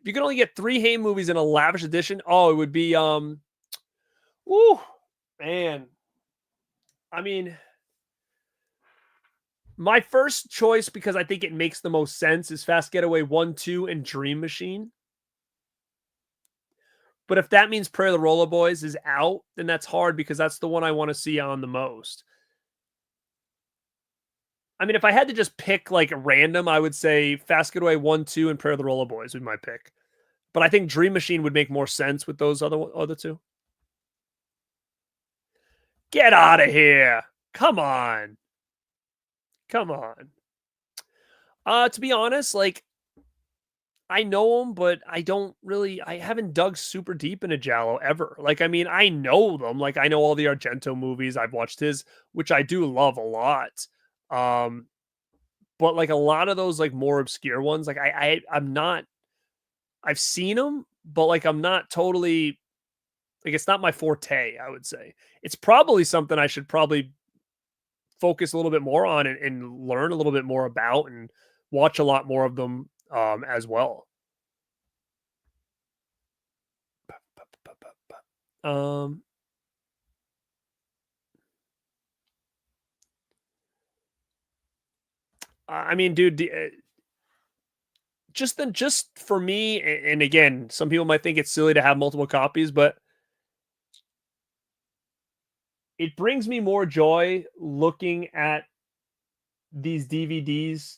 [SPEAKER 1] If you could only get 3 Hay movies in a lavish edition, it would be woo, man. I mean, my first choice, because I think it makes the most sense, is Fast Getaway 1, 2, and Dream Machine. But if that means Prayer of the Roller Boys is out, then that's hard because that's the one I want to see on the most. I mean, if I had to just pick like a random, I would say Fast Getaway 1, 2, and Prayer of the Roller Boys would be my pick. But I think Dream Machine would make more sense with those other two. Get out of here. Come on. Come on. To be honest, like, I know them, but I haven't dug super deep into Giallo ever. Like, I mean, I know them. Like, I know all the Argento movies. I've watched his, which I do love a lot. But like a lot of those like more obscure ones, like I'm not, I've seen them, but like I'm not totally, like it's not my forte, I would say. It's probably something I should probably focus a little bit more on and learn a little bit more about and watch a lot more of them as well. I mean, dude, just for me, and again, some people might think it's silly to have multiple copies, but it brings me more joy looking at these DVDs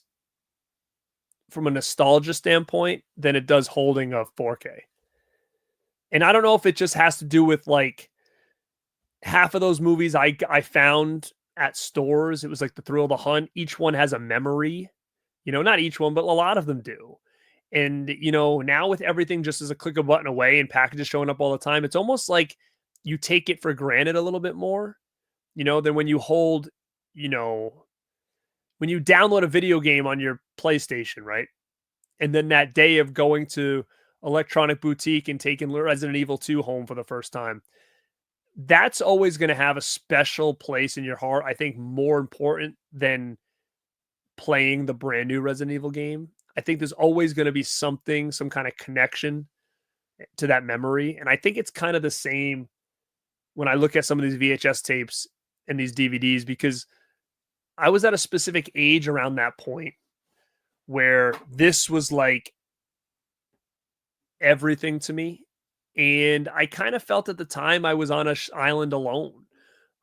[SPEAKER 1] from a nostalgia standpoint than it does holding a 4K. And I don't know if it just has to do with like half of those movies I found at stores. It was like the Thrill of the Hunt. Each one has a memory, not each one, but a lot of them do. And, now with everything just as a click of a button away and packages showing up all the time, it's almost like you take it for granted a little bit more, than when you hold, when you download a video game on your PlayStation, right? And then that day of going to Electronic Boutique and taking Resident Evil 2 home for the first time, that's always going to have a special place in your heart. I think more important than playing the brand new Resident Evil game. I think there's always going to be some kind of connection to that memory. And I think it's kind of the same when I look at some of these VHS tapes and these DVDs, because I was at a specific age around that point where this was like everything to me. And I kind of felt at the time I was on a island alone.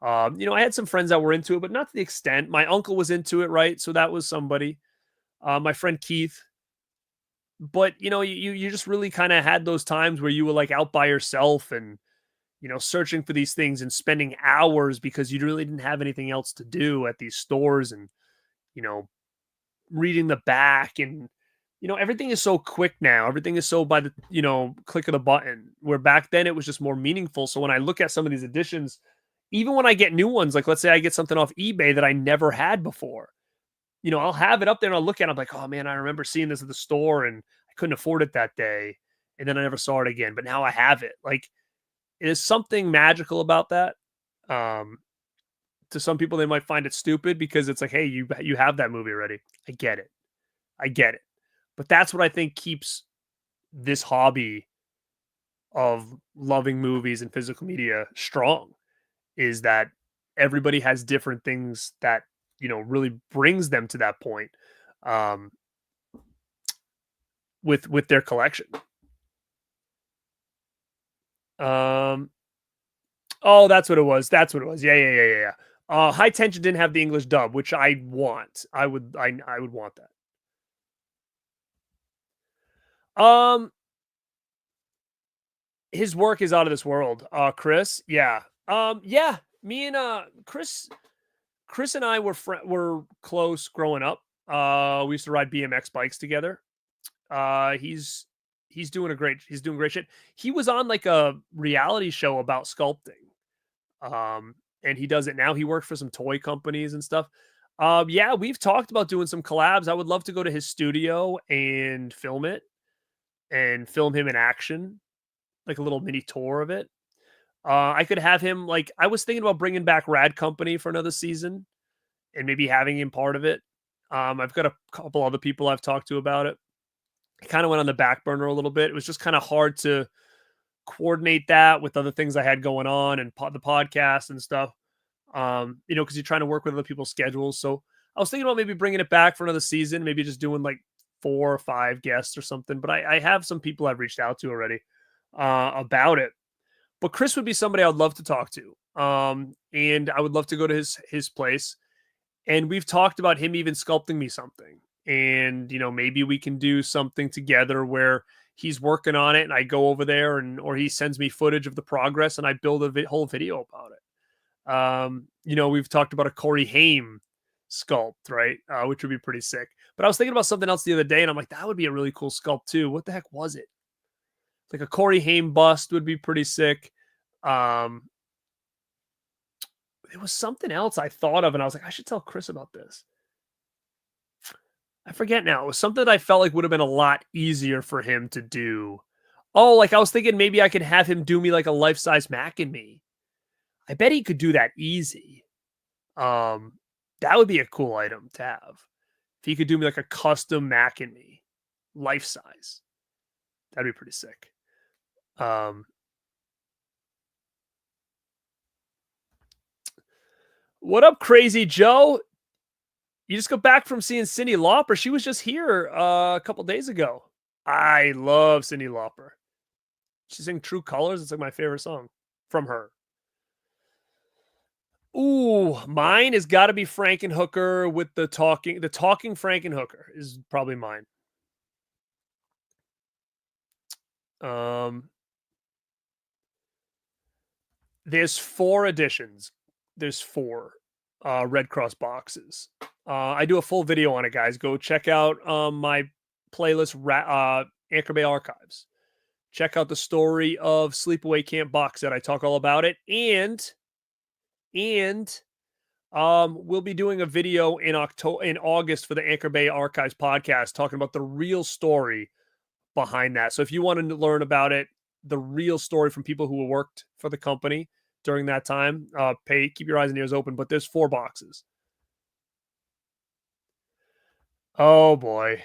[SPEAKER 1] I had some friends that were into it, but not to the extent. My uncle was into it, right? So that was somebody. My friend Keith. But you just really kind of had those times where you were like out by yourself and searching for these things and spending hours because you really didn't have anything else to do at these stores and you know reading the back and everything is so quick now. Everything is so by the click of the button. Where back then it was just more meaningful. So when I look at some of these editions, even when I get new ones, like let's say I get something off eBay that I never had before, I'll have it up there and I'll look at it. I'm like, oh man, I remember seeing this at the store and I couldn't afford it that day. And then I never saw it again. But now I have it. Like it is something magical about that. Um, to some people, they might find it stupid because it's like, hey, you have that movie already. I get it. I get it. But that's what I think keeps this hobby of loving movies and physical media strong is that everybody has different things that really brings them to that point um with their collection. um oh, that's what it was. Yeah. High Tension didn't have the English dub, which I want. I would want that. His work is out of this world. Chris, yeah. Yeah, me and Chris and I were close growing up. We used to ride BMX bikes together. He's doing great shit. He was on like a reality show about sculpting. Um, and he does it now. He works for some toy companies and stuff. Yeah, we've talked about doing some collabs. I would love to go to his studio and film it and film him in action, like a little mini tour of it. I could have him like I was thinking about bringing back Rad Company for another season and maybe having him part of it. I've got a couple other people I've talked to about it. It kind of went on the back burner a little bit. It was just kind of hard to coordinate that with other things I had going on and the podcast and stuff. Because you're trying to work with other people's schedules. So I was thinking about maybe bringing it back for another season, maybe just doing like 4 or 5 guests or something. But I have some people I've reached out to already about it. But Chris would be somebody I would love to talk to. And I would love to go to his place. And we've talked about him even sculpting me something. And maybe we can do something together where he's working on it and I go over there or he sends me footage of the progress and I build a whole video about it. We've talked about a Corey Haim sculpt, right? Which would be pretty sick. But I was thinking about something else the other day and I'm like, that would be a really cool sculpt too. What the heck was it? Like a Corey Haim bust would be pretty sick. Um, there was something else I thought of, and I was like, I should tell Chris about this. I forget now. It was something that I felt like would have been a lot easier for him to do. Oh, like I was thinking maybe I could have him do me like a life-size Mac and me. I bet he could do that easy. That would be a cool item to have. If he could do me like a custom Mac and me, life size. That'd be pretty sick. What up, Crazy Joe? You just got back from seeing Cyndi Lauper. She was just here a couple days ago. I love Cyndi Lauper. She sang True Colors. It's like my favorite song from her. Ooh, mine has got to be Frankenhooker with the talking Frankenhooker is probably mine. There's 4 editions. There's 4 Red Cross boxes. I do a full video on it, guys. Go check out my playlist, Anchor Bay Archives. Check out the story of Sleepaway Camp box set. I talk all about it, and we'll be doing a video in August for the Anchor Bay Archives podcast, talking about the real story behind that. So if you want to learn about it, the real story from people who worked for the company during that time, keep your eyes and ears open. But there's 4 boxes. Oh boy.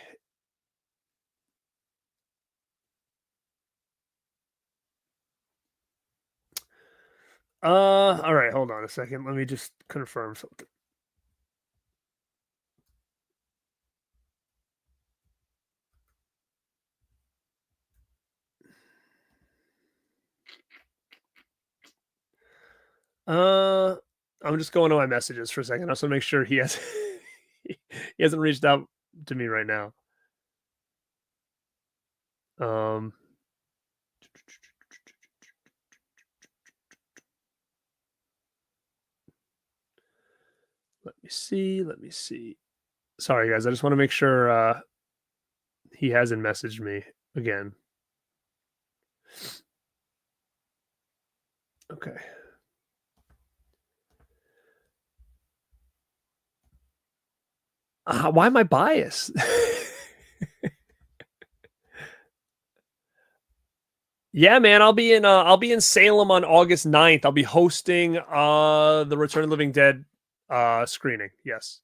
[SPEAKER 1] All right, hold on a second. Let me just confirm something. Uh, I'm just going to my messages for a second. I just want to make sure he has he hasn't reached out to me right now. Um, let me see. Let me see. Sorry, guys. I just want to make sure he hasn't messaged me again. Okay. Why am I biased? Yeah, man, I'll be in Salem on August 9th. I'll be hosting the Return of the Living Dead screening. Yes.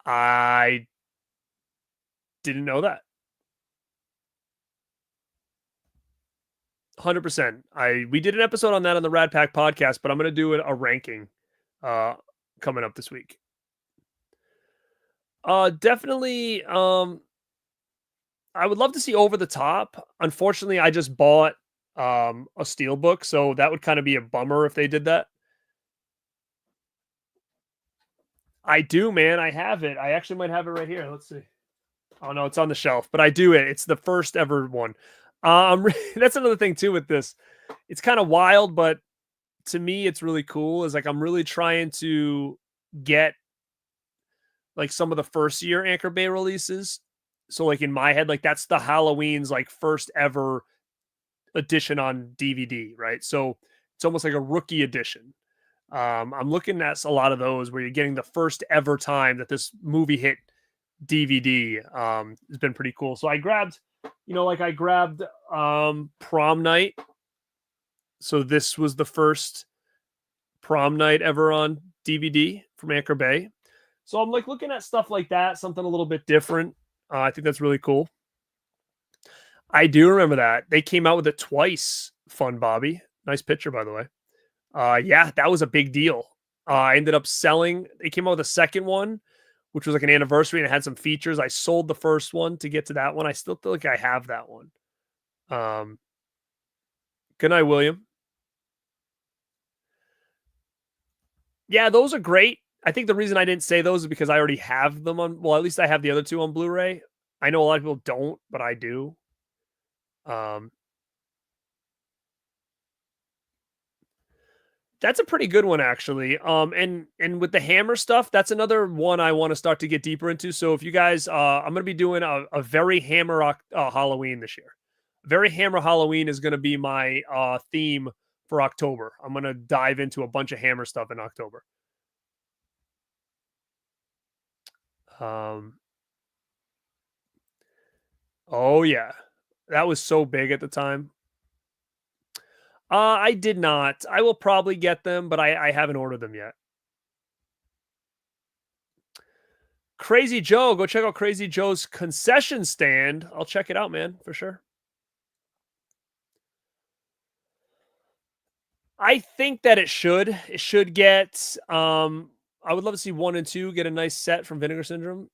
[SPEAKER 1] I didn't know that. 100%. We did an episode on that on the Radpack podcast, but I'm going to do a ranking uh coming up this week. Definitely I would love to see Over the Top. Unfortunately, I just bought a steelbook, so that would kind of be a bummer if they did that. I do, man. I have it. I actually might have it right here. Let's see. Oh no, it's on the shelf, but I do it. It's the first ever one. That's another thing too with this. It's kind of wild, but to me, it's really cool. Is like I'm really trying to get like some of the first year Anchor Bay releases. So like in my head, like that's the Halloween's like first ever edition on DVD, right? So it's almost like a rookie edition. I'm looking at a lot of those where you're getting the first ever time that this movie hit DVD. Has been pretty cool. So I grabbed, I grabbed Prom Night. So this was the first Prom Night ever on DVD from Anchor Bay. So I'm like looking at stuff like that, something a little bit different. I think that's really cool. I do remember that. They came out with it twice. Fun, Bobby. Nice picture, by the way. Yeah, that was a big deal. I ended up selling. They came out with a second one, which was like an anniversary and it had some features. I sold the first one to get to that one. I still feel like I have that one. Good night, William. Yeah, those are great. I think the reason I didn't say those is because I already have them on. Well, at least I have the other two on Blu-ray. I know a lot of people don't, but I do. That's a pretty good one, actually. And with the Hammer stuff, that's another one I want to start to get deeper into. So if you guys, I'm going to be doing a very Hammer Halloween this year. Very Hammer Halloween is going to be my theme for October. I'm going to dive into a bunch of Hammer stuff in October. Oh yeah, that was so big at the time. I did not. I will probably get them, but I haven't ordered them yet. Crazy Joe, go check out Crazy Joe's concession stand. I'll check it out, man, for sure. I think that it should. It should get. I would love to see 1 and 2 get a nice set from Vinegar Syndrome.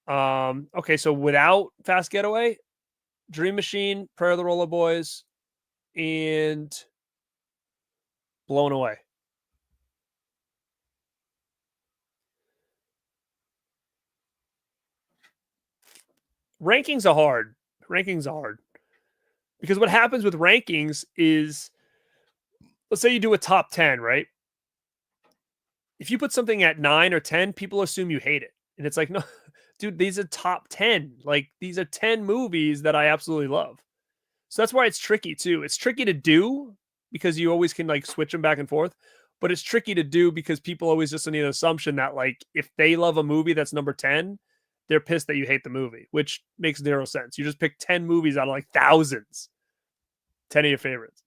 [SPEAKER 1] Okay, so without Fast Getaway, Dream Machine, Prayer of the Roller Boys, and Blown Away. Rankings are hard. Rankings are hard. Because what happens with rankings is, let's say you do a top 10, right? If you put something at 9 or 10, people assume you hate it. And it's like, no, dude, these are top 10. Like, these are 10 movies that I absolutely love. So that's why it's tricky, too. It's tricky to do because you always can, like, switch them back and forth. But it's tricky to do because people always just need an assumption that, like, if they love a movie that's number 10, they're pissed that you hate the movie, which makes zero sense. You just pick 10 movies out of, like, thousands. 10 of your favorites.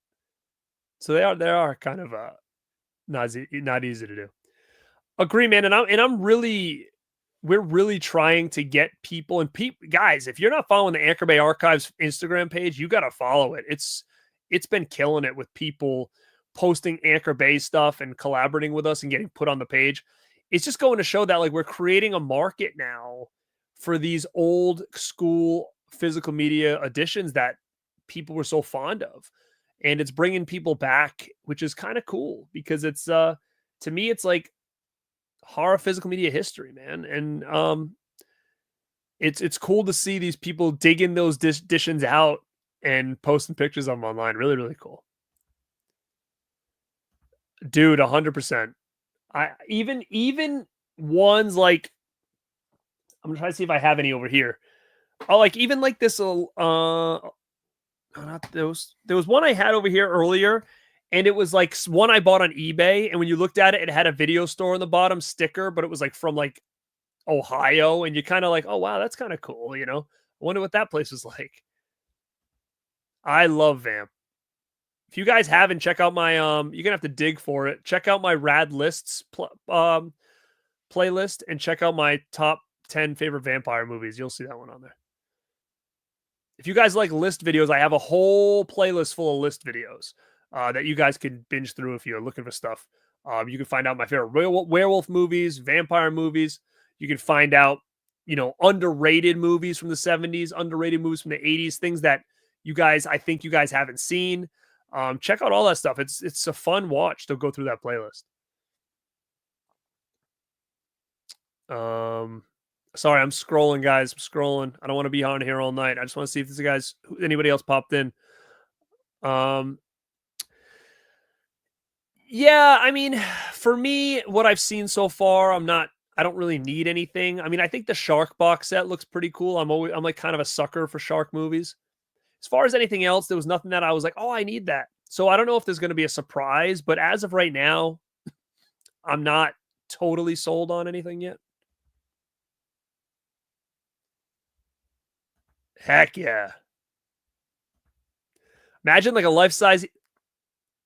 [SPEAKER 1] So they are kind of not easy to do. Agree, man. And we're really trying to get people and guys, if you're not following the Anchor Bay Archives Instagram page, you got to follow it. It's been killing it with people posting Anchor Bay stuff and collaborating with us and getting put on the page. It's just going to show that like we're creating a market now for these old school physical media editions that people were so fond of. And it's bringing people back, which is kind of cool because it's to me it's like horror physical media history, man. And it's cool to see these people digging those editions out and posting pictures of them online. Really, really cool. Dude, 100%. I even ones like I'm gonna try to see if I have any over here. Oh, like even like this not those. There was one I had over here earlier, and it was like one I bought on eBay. And when you looked at it, it had a video store on the bottom sticker, but it was like from like Ohio, and you kind of like, oh wow, that's kind of cool, you know. I wonder what that place was like. I love Vamp. If you guys haven't, check out my you're gonna have to dig for it. Check out my rad lists playlist and check out my top 10 favorite vampire movies. You'll see that one on there. If you guys like list videos, I have a whole playlist full of list videos that you guys can binge through if you're looking for stuff. You can find out my favorite werewolf movies, vampire movies. You can find out, you know, underrated movies from the 70s, underrated movies from the 80s, things that I think you guys haven't seen. Check out all that stuff. It's a fun watch to go through that playlist. Sorry, I'm scrolling, guys. I'm scrolling. I don't want to be on here all night. I just want to see if anybody else popped in. Yeah, I mean, for me, what I've seen so far, I don't really need anything. I mean, I think the Shark box set looks pretty cool. I'm like kind of a sucker for shark movies. As far as anything else, there was nothing that I was like, oh, I need that. So I don't know if there's going to be a surprise, but as of right now, I'm not totally sold on anything yet. Heck yeah. Imagine like a life-size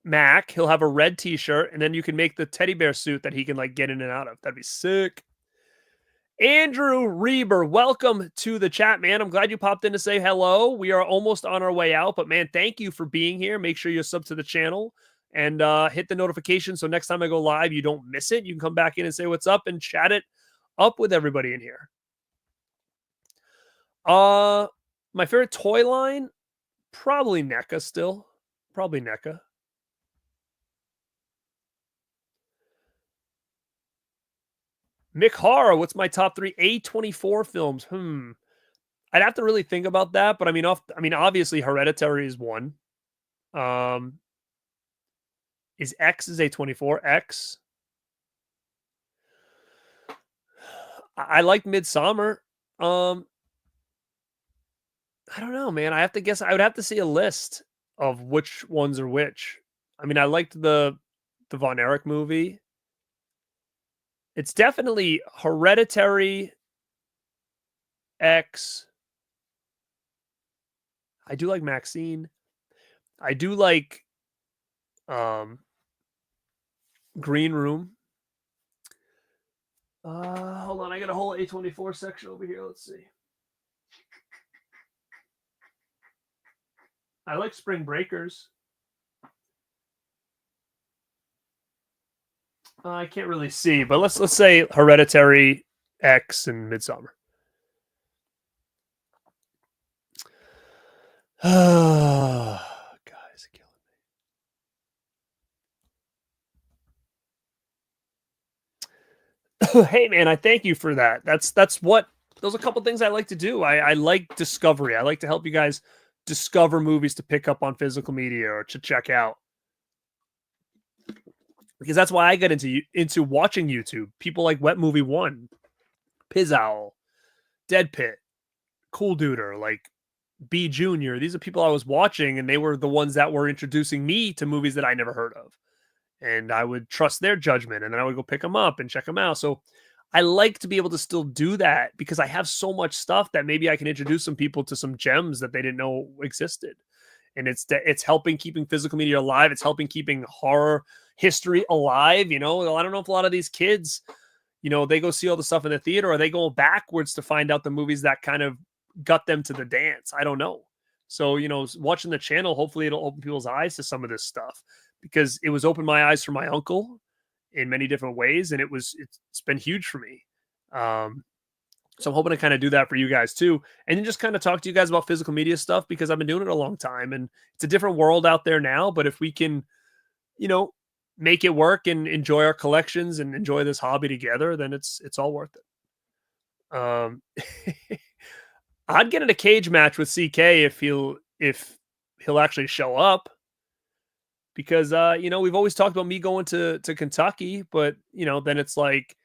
[SPEAKER 1] Mac. He'll have a red t-shirt, and then you can make the teddy bear suit that he can like get in and out of. That'd be sick. Andrew Reber, welcome to the chat, man. I'm glad you popped in to say hello. We are almost on our way out, but man, thank you for being here. Make sure you're sub to the channel and hit the notification so next time I go live, you don't miss it. You can come back in and say what's up and chat it up with everybody in here. My favorite toy line, probably NECA still. Probably NECA. Mick Hara, what's my top 3 A24 films? I'd have to really think about that, but I mean, obviously Hereditary is one. Is A24? X? I like Midsommar. I don't know, man. I have to guess. I would have to see a list of which ones are which. I mean, I liked the Von Erich movie. It's definitely Hereditary, X. I do like Maxine. I do like Green Room. Hold on. I got a whole A24 section over here. Let's see. I like Spring Breakers. I can't really see, but let's say Hereditary, X, and Midsommar. Guys, killing me. Hey, man, I thank you for that. Those are a couple things I like to do. I like discovery. I like to help you guys discover movies to pick up on physical media or to check out. Because that's why I get into watching YouTube. People like Wet Movie 1, Piz Owl, Dead Pit, Cool Duder, like B Junior. These are people I was watching, and they were the ones that were introducing me to movies that I never heard of. And I would trust their judgment, and then I would go pick them up and check them out. So I like to be able to still do that because I have so much stuff that maybe I can introduce some people to some gems that they didn't know existed. And it's helping keeping physical media alive. It's helping keeping horror history alive. You know, I don't know if a lot of these kids, you know, they go see all the stuff in the theater, or they go backwards to find out the movies that kind of got them to the dance. I don't know. So, you know, watching the channel, hopefully it'll open people's eyes to some of this stuff, because it was opened my eyes for my uncle in many different ways. And it's been huge for me. So I'm hoping to kind of do that for you guys too. And then just kind of talk to you guys about physical media stuff because I've been doing it a long time and it's a different world out there now. But if we can, you know, make it work and enjoy our collections and enjoy this hobby together, then it's all worth it. I'd get in a cage match with CK if he'll actually show up because we've always talked about me going to Kentucky, but then it's like,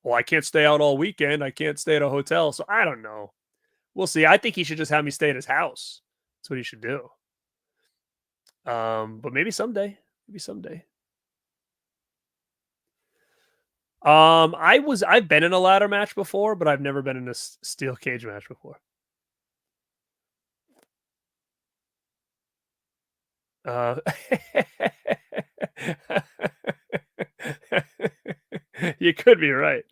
[SPEAKER 1] well, I can't stay out all weekend. I can't stay at a hotel. So I don't know. We'll see. I think he should just have me stay at his house. That's what he should do. But maybe someday. Maybe someday. I've been in a ladder match before, but I've never been in a steel cage match before. You could be right.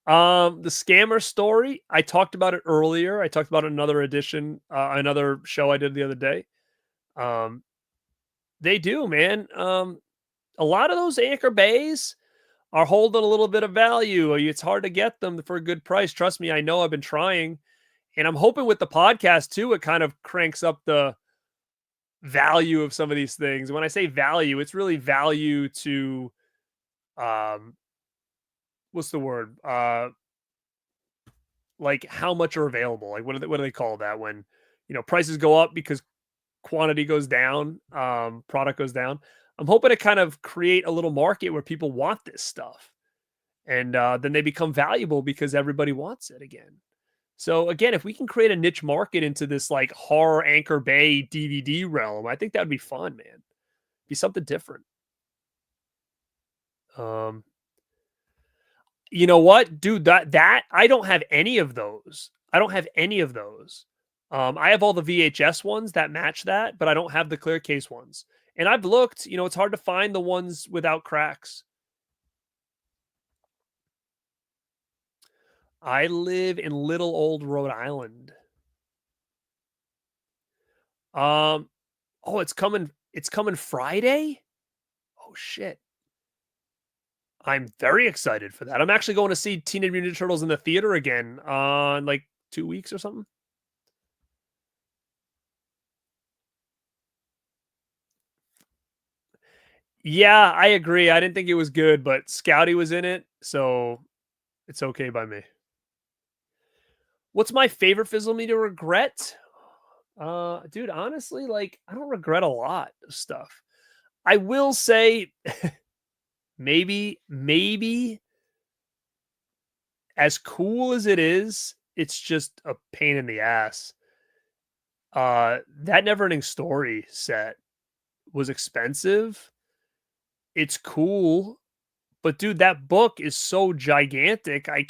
[SPEAKER 1] The scammer story, I talked about it earlier. I talked about another edition, another show I did the other day. Um, they do, man. A lot of those anchor bays are holding a little bit of value. It's hard to get them for a good price. Trust me, I know. I've been trying, and I'm hoping with the podcast too, it kind of cranks up the value of some of these things. When I say value, it's really value to, um, what's the word? Like how much are available? Like what do they call that when prices go up because quantity goes down, product goes down. I'm hoping to kind of create a little market where people want this stuff, and then they become valuable because everybody wants it again. So again, if we can create a niche market into this like horror anchor bay DVD realm, I think that would be fun, man. Be something different. Um, you know what, dude? That I don't have any of those. I don't have any of those. I have all the VHS ones that match that, but I don't have the clear case ones. And I've looked, it's hard to find the ones without cracks. I live in Little Old Rhode Island. Um, oh, it's coming. It's coming Friday. Oh shit! I'm very excited for that. I'm actually going to see Teenage Mutant Ninja Turtles in the theater again on like 2 weeks or something. Yeah, I agree. I didn't think it was good, but Scouty was in it, so it's okay by me. What's my favorite physical media regret? Dude, honestly, like I don't regret a lot of stuff. I will say maybe as cool as it is, it's just a pain in the ass. That Never Ending Story set was expensive. It's cool, but dude, that book is so gigantic. I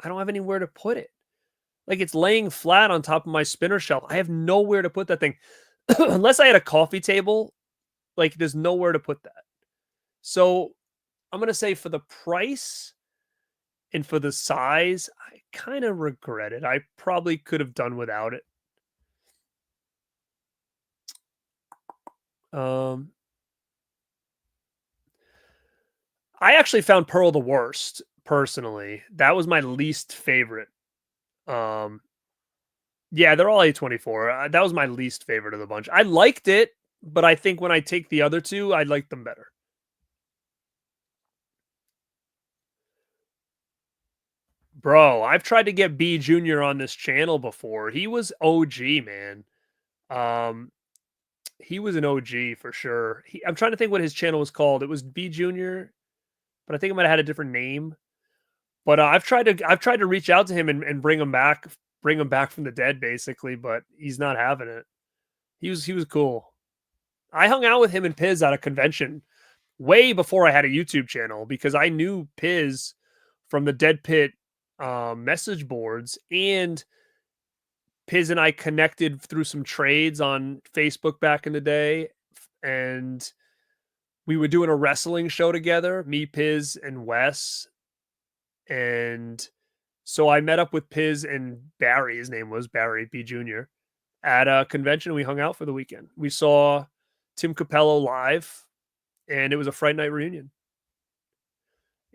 [SPEAKER 1] don't have anywhere to put it. Like it's laying flat on top of my spinner shelf. I have nowhere to put that thing. Unless I had a coffee table, like there's nowhere to put that. So I'm gonna say for the price and for the size, I kind of regret it. I probably could have done without it. Um, I actually found Pearl the worst personally. That was my least favorite. Um, yeah, they're all A24. That was my least favorite of the bunch. I liked it, but I think when I take the other two, I like them better. Bro, I've tried to get B Junior on this channel before. He was OG, man. Um, he was an OG for sure. I'm trying to think what his channel was called. It was B Junior, but I think it might have had a different name. But I've tried to reach out to him and bring him back from the dead, basically. But he's not having it. He was cool. I hung out with him and Piz at a convention way before I had a YouTube channel because I knew Piz from the Dead Pit message boards, and Piz and I connected through some trades on Facebook back in the day, and we were doing a wrestling show together, me, Piz, and Wes, and so I met up with Piz and Barry. His name was Barry B Junior at a convention. We hung out for the weekend. We saw Tim Capello live, and it was a Fright Night reunion.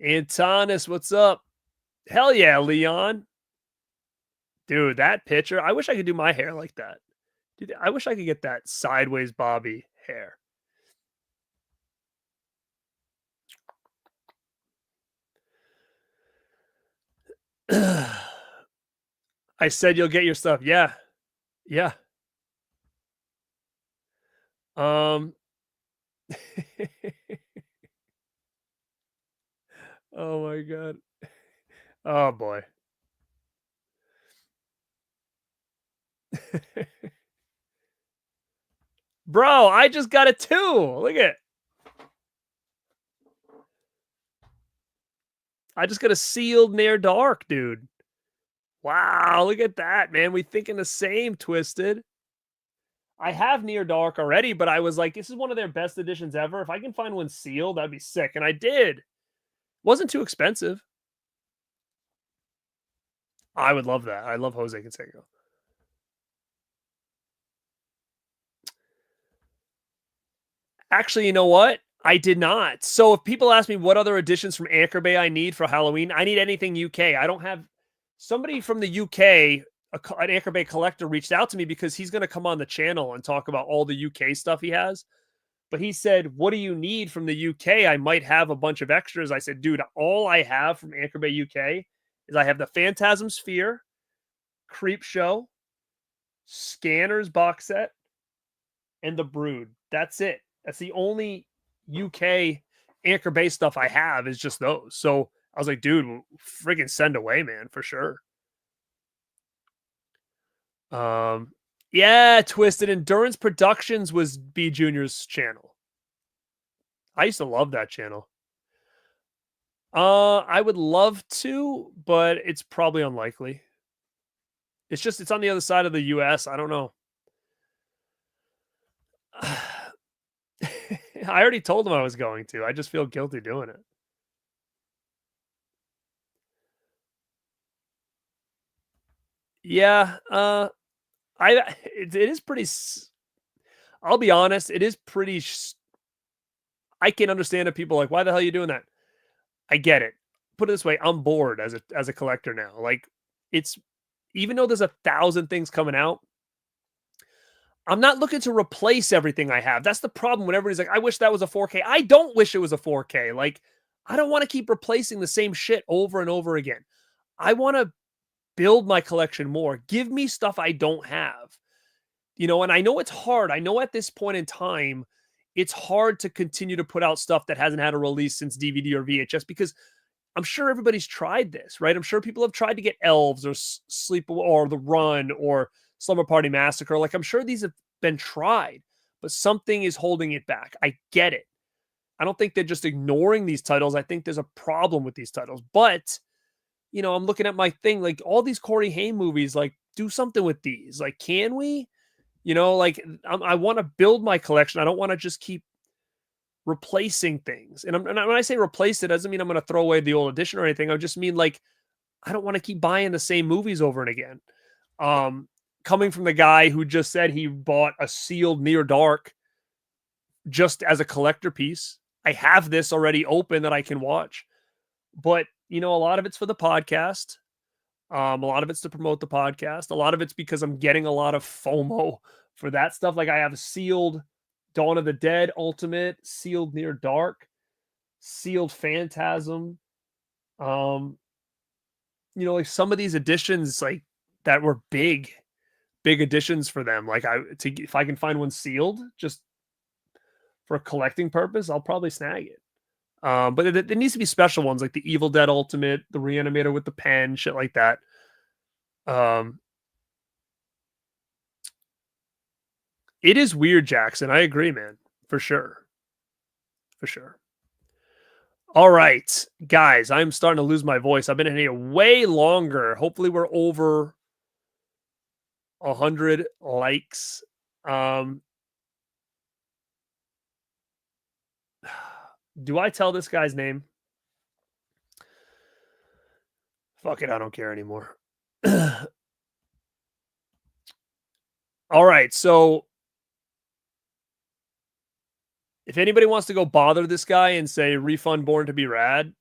[SPEAKER 1] Antonis, what's up? Hell yeah, Leon. Dude, that picture. I wish I could do my hair like that. Dude, I wish I could get that sideways Bobby hair. I said you'll get your stuff. Yeah. Yeah. Um Oh my god. Oh boy. Bro, I just got it too. Look at it. I just got a sealed near dark, dude. Wow, look at that, man. We thinking the same, Twisted. I have near dark already, but I was like, this is one of their best editions ever. If I can find one sealed, that'd be sick. And I did. Wasn't too expensive. I would love that. I love Jose Canseco. Actually, you know what? I did not. So if people ask me what other editions from Anchor Bay I need for Halloween, I need anything UK. I don't have somebody from the UK, an Anchor Bay collector, reached out to me because he's going to come on the channel and talk about all the UK stuff he has. But he said, "What do you need from the UK? I might have a bunch of extras." I said, "Dude, all I have from Anchor Bay UK is I have the Phantasm Sphere, Creep Show, Scanners box set, and the Brood. That's it. That's the only UK Anchor Bay stuff I have is just those." So I was like, "Dude, freaking send away, man, for sure." Yeah, Twisted Endurance Productions was B Junior's channel. I used to love that channel. I would love to, but it's probably unlikely. It's on the other side of the US. I don't know. I already told him I was going to. I just feel guilty doing it. Yeah, it is pretty. I'll be honest. It is pretty. I can understand that people are like, why the hell are you doing that? I get it. Put it this way, I'm bored as a collector now. Like, it's even though there's 1,000 things coming out, I'm not looking to replace everything I have. That's the problem when everybody's like, I wish that was a 4K. I don't wish it was a 4K. Like, I don't want to keep replacing the same shit over and over again. I want to build my collection more. Give me stuff I don't have. And I know it's hard. I know at this point in time, it's hard to continue to put out stuff that hasn't had a release since DVD or VHS because I'm sure everybody's tried this, right? I'm sure people have tried to get Elves or Sleep or The Run or Slumber Party Massacre. Like, I'm sure these have been tried, but something is holding it back. I get it. I don't think they're just ignoring these titles. I think there's a problem with these titles. But, I'm looking at my thing, like all these Corey Haim movies, like, do something with these. Like, can we? Like, I want to build my collection. I don't want to just keep replacing things. And when I say replace, it doesn't mean I'm going to throw away the old edition or anything. I just mean, like, I don't want to keep buying the same movies over and again. Coming from the guy who just said he bought a sealed Near Dark just as a collector piece. I have this already open that I can watch, but a lot of it's for the podcast. A lot of it's to promote the podcast. A lot of it's because I'm getting a lot of FOMO for that stuff. Like, I have a sealed Dawn of the Dead Ultimate, sealed Near Dark, sealed Phantasm. Like some of these editions, like, that were big editions for them. Like, if I can find one sealed just for a collecting purpose, I'll probably snag it. But it needs to be special ones like the Evil Dead Ultimate, the Reanimator with the pen, shit like that. It is weird, Jackson. I agree, man. For sure. For sure. All right, guys, I'm starting to lose my voice. I've been in here way longer. Hopefully we're over 100 likes. Do I tell this guy's name? Fuck it, I don't care anymore. All right, so if anybody wants to go bother this guy and say refund Born to be Rad,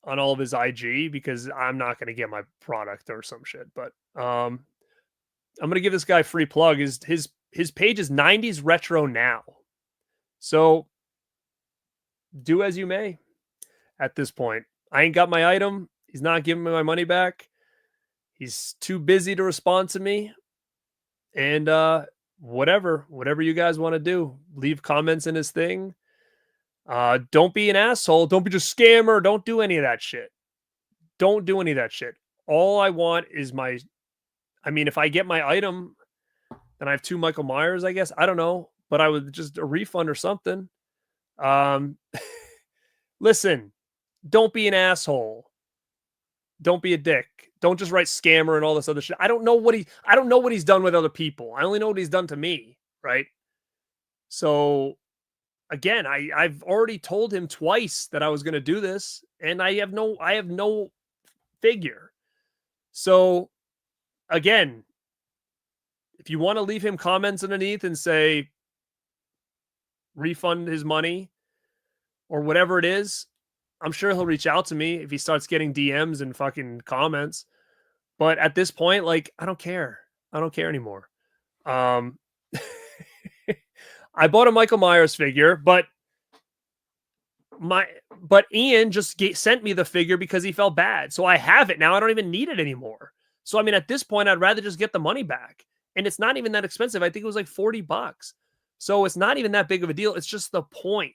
[SPEAKER 1] on all of his IG because I'm not gonna get my product or some shit. But I'm gonna give this guy a free plug. His page is 90s retro now. So do as you may at this point. I ain't got my item. He's not giving me my money back. He's too busy to respond to me. And whatever you guys want to do, leave comments in his thing. Don't be an asshole. Don't be just scammer. Don't do any of that shit. Don't do any of that shit. All I want is if I get my item, then I have 2 Michael Myers, I guess. I don't know, but I would just a refund or something. Um, listen, don't be an asshole. Don't be a dick. Don't just write scammer and all this other shit. I don't know what he's done with other people. I only know what he's done to me, right? So again, I've already told him twice that I was going to do this, and I have no figure. So again, if you want to leave him comments underneath and say refund his money or whatever it is, I'm sure he'll reach out to me if he starts getting DMs and fucking comments. But at this point, like, I don't care. I don't care anymore. I bought a Michael Myers figure, but Ian just sent me the figure because he felt bad. So I have it now. I don't even need it anymore. So I mean, at this point, I'd rather just get the money back. And it's not even that expensive. I think it was like $40. So it's not even that big of a deal. It's just the point.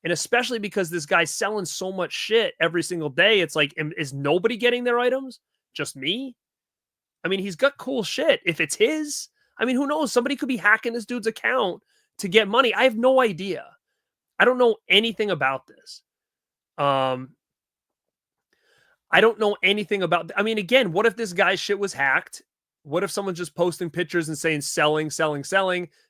[SPEAKER 1] And especially because this guy's selling so much shit every single day. It's like, is nobody getting their items? Just me? I mean, he's got cool shit. If it's his, I mean, who knows? Somebody could be hacking this dude's account to get money. I have no idea. I don't know anything about this. I don't know anything about. I mean, again, what if this guy's shit was hacked? What if someone's just posting pictures and saying selling,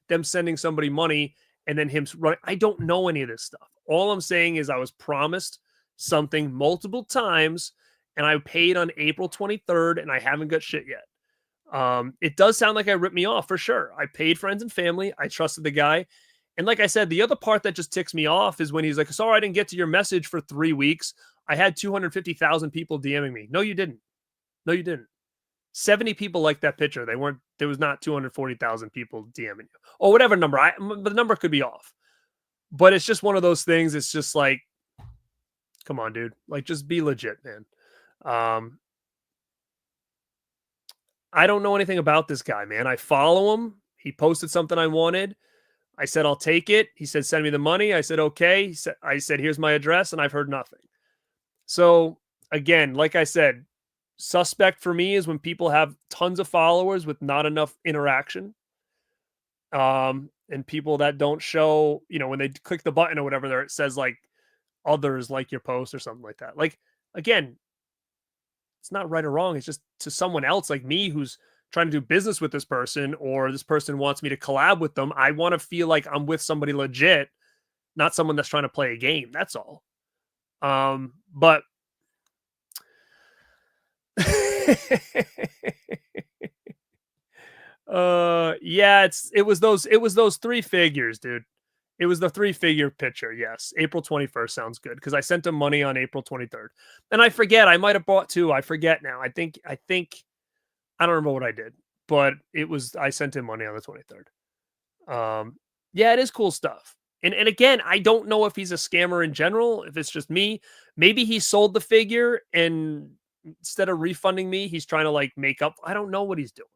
[SPEAKER 1] them sending somebody money, and then him running? I don't know any of this stuff. All I'm saying is I was promised something multiple times, and I paid on April 23rd, and I haven't got shit yet. It does sound like I ripped me off for sure. I paid friends and family. I trusted the guy. And like I said, the other part that just ticks me off is when he's like, sorry, I didn't get to your message for 3 weeks. I had 250,000 people DMing me. No, you didn't. No, you didn't. 70 people liked that picture. There was not 240,000 people DMing you or whatever number. The number could be off, but it's just one of those things. It's just like, come on, dude. Like, just be legit, man. I don't know anything about this guy, man. I follow him. He posted something I wanted. I said, I'll take it. He said, send me the money. I said, okay. I said, here's my address, and I've heard nothing. So again, like I said, suspect for me is when people have tons of followers with not enough interaction. And people that don't show, when they click the button or whatever there, it says like others like your post or something like that. Like, again, it's not right or wrong. It's just to someone else like me who's trying to do business with this person, or this person wants me to collab with them. I want to feel like I'm with somebody legit, not someone that's trying to play a game. That's all. But yeah, it was those 3 figures, dude. It was the 3-figure picture. Yes. April 21st sounds good because I sent him money on April 23rd. And I forget, I might have bought 2. I forget now. I think I don't remember what I did, but I sent him money on the 23rd. Yeah, it is cool stuff. And again, I don't know if he's a scammer in general, if it's just me. Maybe he sold the figure and instead of refunding me, he's trying to like make up. I don't know what he's doing.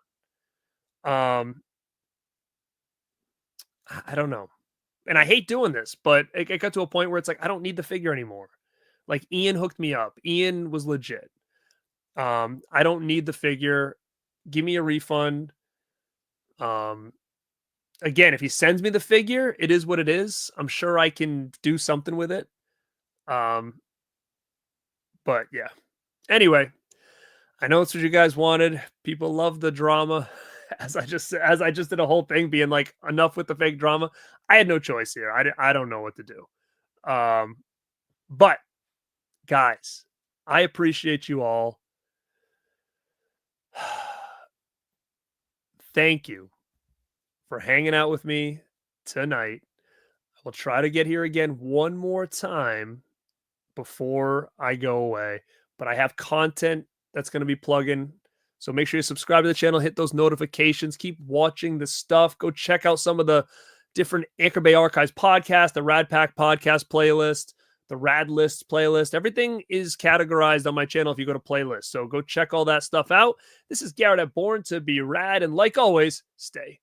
[SPEAKER 1] I don't know. And I hate doing this, but it got to a point where it's like, I don't need the figure anymore. Like, Ian hooked me up. Ian was legit. I don't need the figure. Give me a refund. Again, if he sends me the figure, it is what it is. I'm sure I can do something with it. But yeah. Anyway, I know it's what you guys wanted. People love the drama. As I just did a whole thing being like, enough with the fake drama. I had no choice here. I don't know what to do. But guys, I appreciate you all. Thank you for hanging out with me tonight. I will try to get here again one more time before I go away, but I have content that's going to be plugging. So make sure you subscribe to the channel, hit those notifications, keep watching the stuff. Go check out some of the different Anchor Bay Archives podcasts, the Radpack podcast playlist, the Rad List playlist. Everything is categorized on my channel if you go to playlist. So go check all that stuff out. This is Garrett at Born to Be Rad. And like always, stay